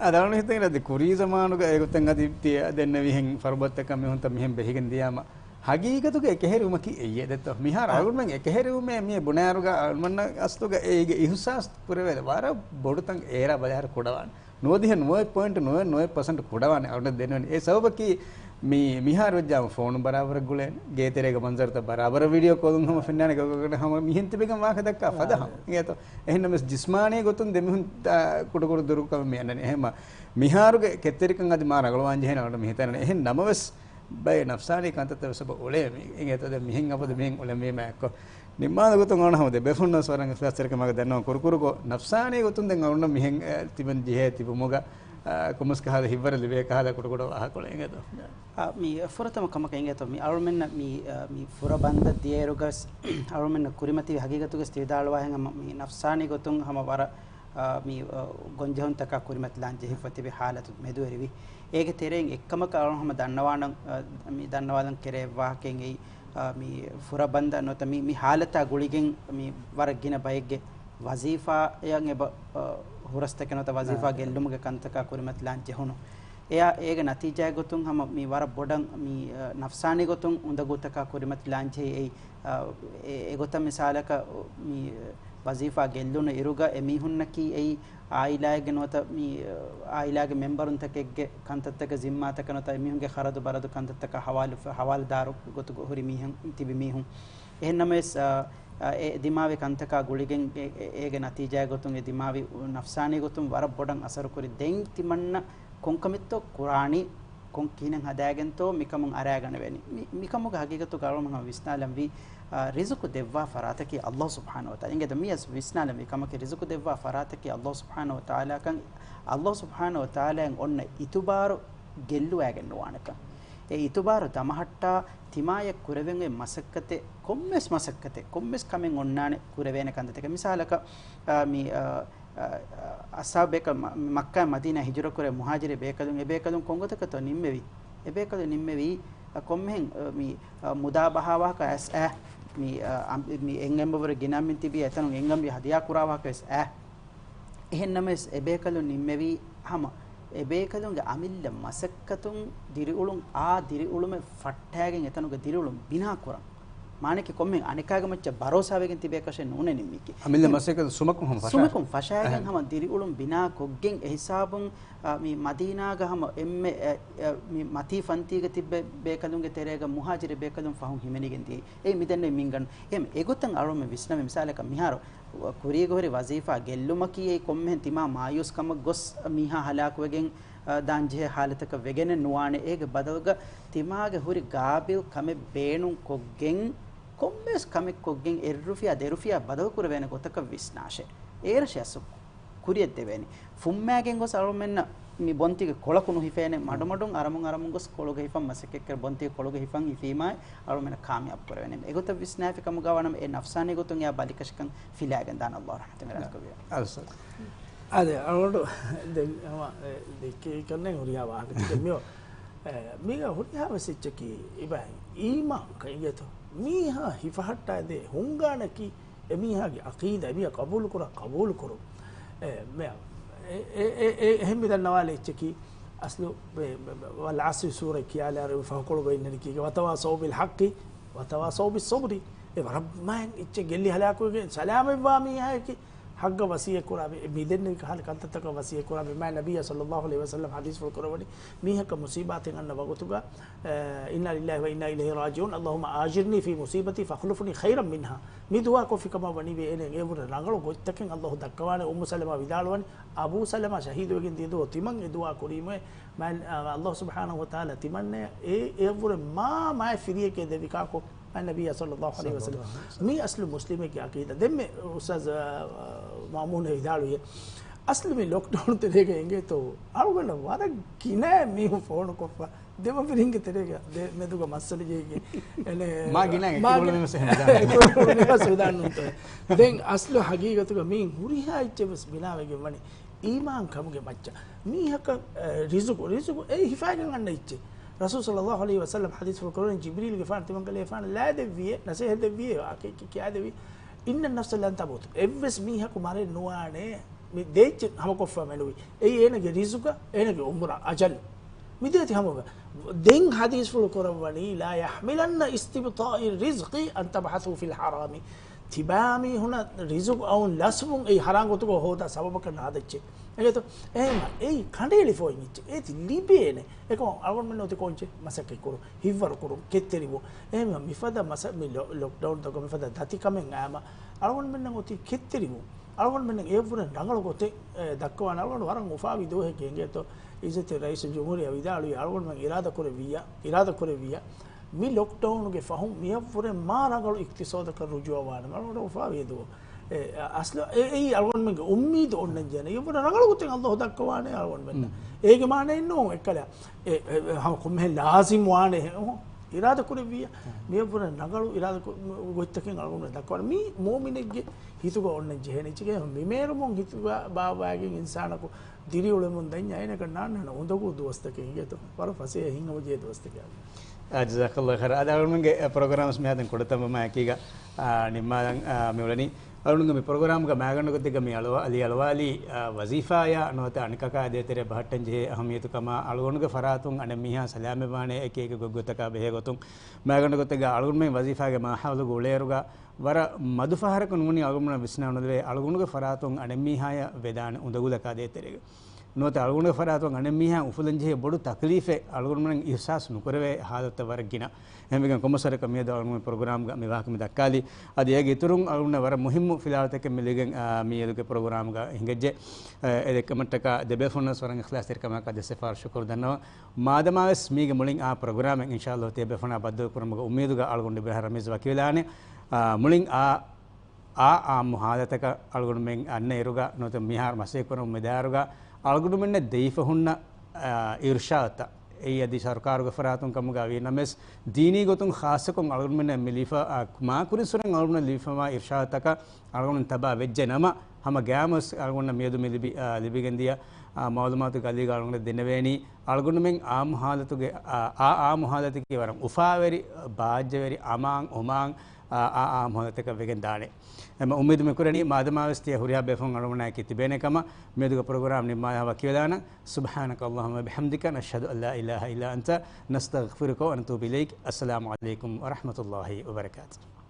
අදාන හිතෙන් රද කුරි zamanuge ඒ ගොතන් අදිත්‍ය දෙන්න විහෙන් ෆර්බත්තක මෙහොන්ත මෙහෙන් බෙහිගෙන් දියාම හගීගතුගේ එකහෙරුම කි එයේ දෙත මිහාර අලුමෙන් එකහෙරුම මේ බුනාරුග අල්මන්න අස්තුග ඒගේ ඉහුසස් පුරවල වර බොඩුතන් ඒරා බලහර කොඩවන් නොදිහ 9.9% කොඩවන්නේ අවුන දෙනවනේ ඒ සබකි මේ මිහාර වජ්ජාම ෆෝන් බරාබර ගුලෙන් ගේතරේක මන්සර්ත බරාබර වීඩියෝ කෝලුන් හම ෆින්නානේ ගගකට හම මිහින් තිබෙකම වාක දක්කා ෆදහම ඒත එහෙනම් මෙස් ජිස්මානී ගොතුන් දෙමිහුන් කුඩ කුඩ දුරුකම මෙන්නනේ එහෙම මිහාරුගේ කෙත්තරිකන් අදි මාර ගලවාන් ජෙහෙනවට මෙහෙතනේ එහෙන් නමවස් බය නෆ්සානී කන්තත සබ ඔලේ මේත මිහින් අපද මිහින් ඔලේ මේ මෑක්ක නිම්මාද ගොතුන් ගන්න හමද බෙෆුන්න ස්වරංග ස්ලාස්තරක මග දන්නවා කුරුකුරුකෝ නෆ්සානී ගොතුන් දෙන් අවුන්න මිහින් තිබන් ජෙහෙ තිබුමග කොමස් කහල හිවර ලිවේ කහල කොට කොට අහකොල එංගද mi furatama kamaka ingeto mi arumenna mi furabanda dierugas arumenna kurimati hagigatugas tidalwa henga mi nafsani gotun hama wara mi gonjehun taka kurimat lanje hifati be halatu meduerivi ege tereng ekkamaka arum hama dannawanan mi dannawalan kere wahken ei mi furabanda nota mi halata guligen mi wara gina bayegge wazifa yang eba hurastake nota wazifa gellumuge kantaka kurimat lanje hono එයා ඒක නතිජය ගොතුන් හැම මේ වර බොඩන් මේ නෆ්සානි ගොතුන් උඳ ගොතක කුරිමත් ලාංචේ ඒ ගොත මිසාලක මේ වසීෆා ගෙල්ලුන ඉරුග එමිහුන්නකි ඒ ආයිලාගේ නොත මේ ආයිලාගේ මෙම්බරුන් තකෙක්ගේ කන්තත්තක zimmatක නොත එමිහුන්ගේ ಖරදු බරදු කන්තත්තක හවාල්දාරු ගොතු හොරි මිහුන් තිබි මිහුන් එහෙන්නම ඒ දිමාවේ කන්තක ගුලිගෙන් ඒගේ නතිජය ගොතුන් ඒ දිමාවි නෆ්සානි ගොතුන් වර බොඩන් අසර කුරි දෙන් තිමන්න konkamitto qurani kon kinen hadagento mikamun aragana weni mikamuga hagigatu garoma visnalam vi rizqu devwa farataki allah subhanahu wa taala inge demias visnalam mikamake rizqu devwa farataki allah subhanahu wa taala kan allah subhanahu wa taala en onna itubaru gellu agennu wanaka e itubaru damahatta timaya kureven e masakkate kommes kamen onnane kurevene kandate misalaka mi අසාබ් එක මක්කා මදීනා හිජර කර මුහාජිර බේකදුන් එබේකදුන් කොංගතක තො නිම්මෙවි එබේකදු නිම්මෙවි කොම්හෙන් මි මුදාබහාවක ඇස් මි එංගම්බවර ගිනම්මින් තිබි එතන එංගම්බි හදියා කුරාවක ඇස් එහෙන්නම එබේකලු නිම්මෙවි හම එබේකදුන්ගේ අමිල්ල මසක්කතුන් දිරිඋලුන් දිරි උළුමේ ෆට්ටෑගෙන් එතනගේ දිරිඋලුන් බිනා කරන් මානක කොම්මෙන් අනිකාගේ මච්ච බරෝසාවගෙන් තිබේ කෂෙන් නුනේ නිම්මිකි අමිල්ල මසක සුමකුම් ෆෂාගෙන් හම දිරි උළුම් බිනා කොග්ගෙන් එහිසාබුන් මේ මදීනා ගහම එම්මෙ මේ මති ෆන්තිගේ තිබ්බේ බේකලුන්ගේ තෙරේග මුහාජිර බේකලුන් ෆහුන් හිමෙනිගෙන් දී ඒ මිදන්නේ මින්ගන් එම් ඒගොතන් අරොම විස්නම මිසාලක මිහාරෝ කුරියගොරි වසීෆා ගෙල්ලුමකි ඒ කොම්මෙන් තිමා මායුස් කම ගොස් මිහා හලාකුවගෙන් දාංජේ ಹಾಲತක වෙගෙන නුවානේ ඒගේ බදවග තිමාගේ හුරි ගාබිල් කම බේනුන් කොග්ගෙන් කොම්මස් කමෙක් කොග්ගෙන් එරුෆියා දෙරුෆියා බදව කුර වෙන ගොතක විස්නාෂේ ඒරෂයස කුරිය දෙවෙනි ෆුම්මෑගෙන් ගොස් අරොමෙන්න මි බොන්තිගේ කොලකුණු හිෆේනේ මඩමඩුන් අරමුන් ගොස් කොලොග හිෆම් මසකෙක් කර බොන්තිගේ කොලොග හිෆම් හිෆීමයි අරොමෙන්න කාමියබ් කර වෙනේ ඒගොත විස්නාෆි කම ගවනම් ඒ නෆ්සානි ගොතුන් යා බලිකෂකන් ෆිලාගෙන් දාන අල්ලාහ් රහමතෙන් රස්කවිය අල්සත් අද අරොඩ දෙකේ කන්නේ හොරියා වාහක දෙමියෝ මේක හොරියා වෙසිච්චකි ඉබයි ඊමා කයිගත මීහා හිෆහට්ටාදේ හුංගානකි එමීහාගේ අකීදා එමියා කබූල් කරු මේ එහෙම දන්නවාල ඉච්චකි අස්ලු වල් අස්රි සූරා කියාලා රේ ෆහකොල බයින්නනි කි වතවාසෝ බිල් හක්කි වතවාසෝ බිස් සබරි ඒ රබ්මාන් ඉච්ච ගෙල්ලි හලාකුගේ සලාම වා මීහාකි hagga wasiye kurabe midenne kahal kantata wasiye kurabe ma nabiy sallallahu alaihi wasallam hadis ful kurawani mihaka musibatin anna wagutuga inna lillahi wa inna ilaihi rajiun allahumma ajirni fi musibati fakhlufni khayran minha mi duwa ko fi kama wani be ene evura rangalu gottaken allah dakkawane ummu salama vidalwani abu salama shahidu wegen didu timan e duwa kurime man allah subhanahu wa taala timanne e evura ma firiye ke devika ko النبي صلى الله عليه وسلم مي أصل مسلم की अकीदा दे में उस्ताद मामून इदालू ये असल में lockdown तेरे गएंगे तो आउगा ना वारा किना मी फोन को दे में फिर इंगे तेरे का दे मैं तो का मसले जेगे एने माँ गिना है बोलने में से सुधार नहीं तो दें असल हकीकत का मी हुरी है इच्चे बस बिना वेगे मनी ईमान कम के बच्चा मी हक रिजुक ए हिफाजत करना इच्चे रसूल सल्लल्लाहु अलैहि वसल्लम हदीस फुल कुरान जिब्रील के फान तिमन कले फान ला देविए नसे देविए आके क्या देवी इन नफ्स लन तबूत एवस मी है कुमारे नुआने मी देच हमको फमेलुई एने के रिजुका एने के उम्र अजल मी देते हम दें हदीस फुल कुरान ला यहमिलन इस्तिबता'i रिज़्क़ी अन तबहथु फिल हरामी තිබාමි හුන රිසුක් අවුන් ලස්මුන් ඒ හරංගොතුක හොදා සබබ කරන හදච්චේ එගේත එහෙම ඒ කණ්ඩේලි ෆෝයින් ඉච්ච ඒති ලිබේනේ ඒක අරවන් මෙන්න ඔතේ කොන්චේ මසක කරු හිවර කරු කෙත්තරිවෝ එහෙම මිෆද මස මි ලොක්ඩවුන් තක මිෆද දති කමෙන් ආම අරවන් මෙන්න ඔතේ කෙත්තරිවෝ අරවන් මෙන්න ඒ වුර නංගල කොතේ දක්වන අරවන් වරන් උෆාවි දෝහෙ කෙන්ගේතෝ ඉසත රයිස් ජුමුරිය විදාලු අරවන් මන් ඉරාදා කරවියා मी लॉकडाउन के फहम मिया पूरे मारगल इक्तिसाद कर रुजुवान मारो उफावी दो असल ए अलवन में उम्मीद ओन्न जने ये पूरा रगल गुते अल्लाह दक्कवाने अलवन में एक माने नो एकला हम कुम है लाजिम वाने इरादा करे बिया मिया पूरा नगल इरादा गोत्तके अलवन में दक्कवान मी मोमिनेगे हितुगा ओन्न जेने चिगे मी मेर मों हितुगा बाबागे इंसान को दिरी उले मुन दन्या एने का नान उंदगु दोस्तके ये तो पर फसे हिंग मुझे दोस्तके ಜಜಾಕಲ್ಲಾಹ್ ಖೈರ್ ಅದು ಅವನಿಗೆ ಪ್ರೋಗ್ರಾಮ್ಸ್ ಮೇ ಅದನ್ನು ಕೊಡ್ತಮ್ಮ ಮಾಕೀಗ ನಿಮ್ಮ ಮೇವಳನಿ ಅವನಿಗೆ ಮಿ ಪ್ರೋಗ್ರಾಮ್ಗೆ ಮ್ಯಾಗಂಡು ಗೊತ್ತಿಗೆ ಮಿ ಅಲಿ ಅಳವಾಲಿ ವಜೀಫಾಯ ಅನ್ನೋತ ಅಣಕಕ ಅದೇ ತೆರೆ ಬಹಟ್ಟಂಜೆ ಅಹಮಿಯತು ಕಮ ಅಳಗೊಂಡ್ಗೆ ಫರಾತುಂ ಅನೆ ಮಿಹಾ ಸಲಾಮೆ ಬಾಣೆ ಏಕೇಕ ಗೊತ್ತಕ ಬೆಹೆ ಗೊತ್ತುಂ ಮ್ಯಾಗಂಡು ಗೊತ್ತಿಗೆ ಅಳಗೊಂಡ್ ಮೇ ವಜೀಫಾಗೆ ಮಾಹಾವದು ಗೋಳೆಯರುಗ ವರ ಮದುಫಹರಕ ನೂನಿ ಅಳಗೊಂಡ ವಿಸ್ನಾವನದ್ರೆ ಅಳಗೊಂಡ್ಗೆ ಫರಾತುಂ ಅನೆ ಮಿಹಾಯ ವೇದಾನ ಉಂದಗುಲಕ ಅದೇ ತೆರೆಗೆ ನೋತ ಅಳಗುಣ ಫರಾತು ಅಣಮಿಹ ಉಫುಲಂಜೆ ಬಡು ತಕ್ಲೀಫೆ ಅಳಗುಣ ಇಹ್ಸಾಸ್ ನುಕರವೆ ಹಾದತ ವರಗಿನ ಎಮಿಗ ಕೊಮಸರ ಕಮಿಯದ ಅಳಗುಣ ಪ್ರೋಗ್ರಾಮ್ ಗ ಮಿವಾಕ ಮಿ ದಕ್ಕಾಲಿ ಅದು ಹೇಗೆ ಇತರುಂ ಅಳಗುಣ ವರ ಮುಹಿಮ್ಮು ಫಿಲಾತಕ್ಕೆ ಮಿಲಿಗೆ ಮಿಯದುಗೆ ಪ್ರೋಗ್ರಾಮ್ ಗ ಹಿಂಗಜ್ಜೆ ಎದಕ್ಕೆ ಮಟ್ಟಕ ದೆಬೆಫೋನ ಸ್ವರಂಗ ಖಲಾಸ್ ತಿರ್ಕಮಕ ದೆ ಸಿಫಾರ್ ಶುಕ್ರ್ ದನ್ನವ ಮಾದಮಾವಸ್ ಮೀಗೆ ಮುಳಿಂಗ್ ಆ ಪ್ರೋಗ್ರಾಮ್ ಇನ್ಶಾಅಲ್ಲಾಹ್ ತೆಬೆಫೋನ ಬದ್ದು ಕುರಮಗ ಉಮ್ಮೀದುಗ ಅಳಗುಣ ಇಬ್ರಾಹಿಂ ರಮೀಜ್ ವಕೀಲಾನೆ ಮುಳಿಂಗ್ ಆ ಮುಹಾದತಕ ಅಳಗುಣ ಮೆಂಗ್ ಅನ್ನ ಇರುಗ ನೋತ ಮಿಹಾರ್ ಮಸೇಕುರ ಮೆದಾರುಗ ಅಳಗುಡು ಮೆನ್ನ ದೈಫ ಹುಣ್ಣ ಇರ್ಷಾತ ಈ ಅದಿ ಸರ್ಕಾರಗ ಫರಾತುಂ ಕಮಗ ವಿ ನಮೆಸ್ ದೀನಿ ಗೊತುಂ ಖಾಸಕುಂ ಅಳಗುಡು ಮೆನ್ನ ಮಿಲಿಫ ಮಾ ಕುರಿಸುರಂ ಅಳಗುಣ ಲಿಫಮ ಇರ್ಷಾತಕ ಅಳಗುಣ ತಬಾ ವೆಜ್ಜೆ ನಮ ಹಮ ಗ್ಯಾಮಸ್ ಅಳಗುಣ ಮೇದು ಮಿಲಿಬಿ ಲಿಬಿಗಂದಿಯ ಮಾಲೂಮಾತು ಗಲ್ಲಿಗ ಅಳಗುಣ ದಿನವೇಣಿ ಅಳಗುಡು ಮೆಂಗ್ ಆ ಮುಹಾಲತುಗೆ ಆ ಮುಹಾಲತಿಗೆ ವರಂ ಉಫಾವೆರಿ ಬಾಜ್ಯವೆರಿ ಅಮಾಂಗ್ ಉಮಾಂಗ್ ಆ ಮುಹಾಲತಕ ವೆಗೆನ್ ದಾಣೆ එම උම්මීද මෙකුරණි මාදමාවස්තිය හුරියා බෙෆොන් අනුමනා කි තිබෙනකම මෙදුක ප්‍රෝග්‍රෑම් නිමාය වකියලාන සුබ්හානක අල්ලාහුම්ම බිහම්දික නෂහදු අල්ලා ඉලාහා ඉල්ලා අන්ත නස්තග්ෆිරුක වනතුබු ඉලෛක් අස්සලාමු අලයිකුම් වරහ්මතුල්ලාහි වබරකාතුහු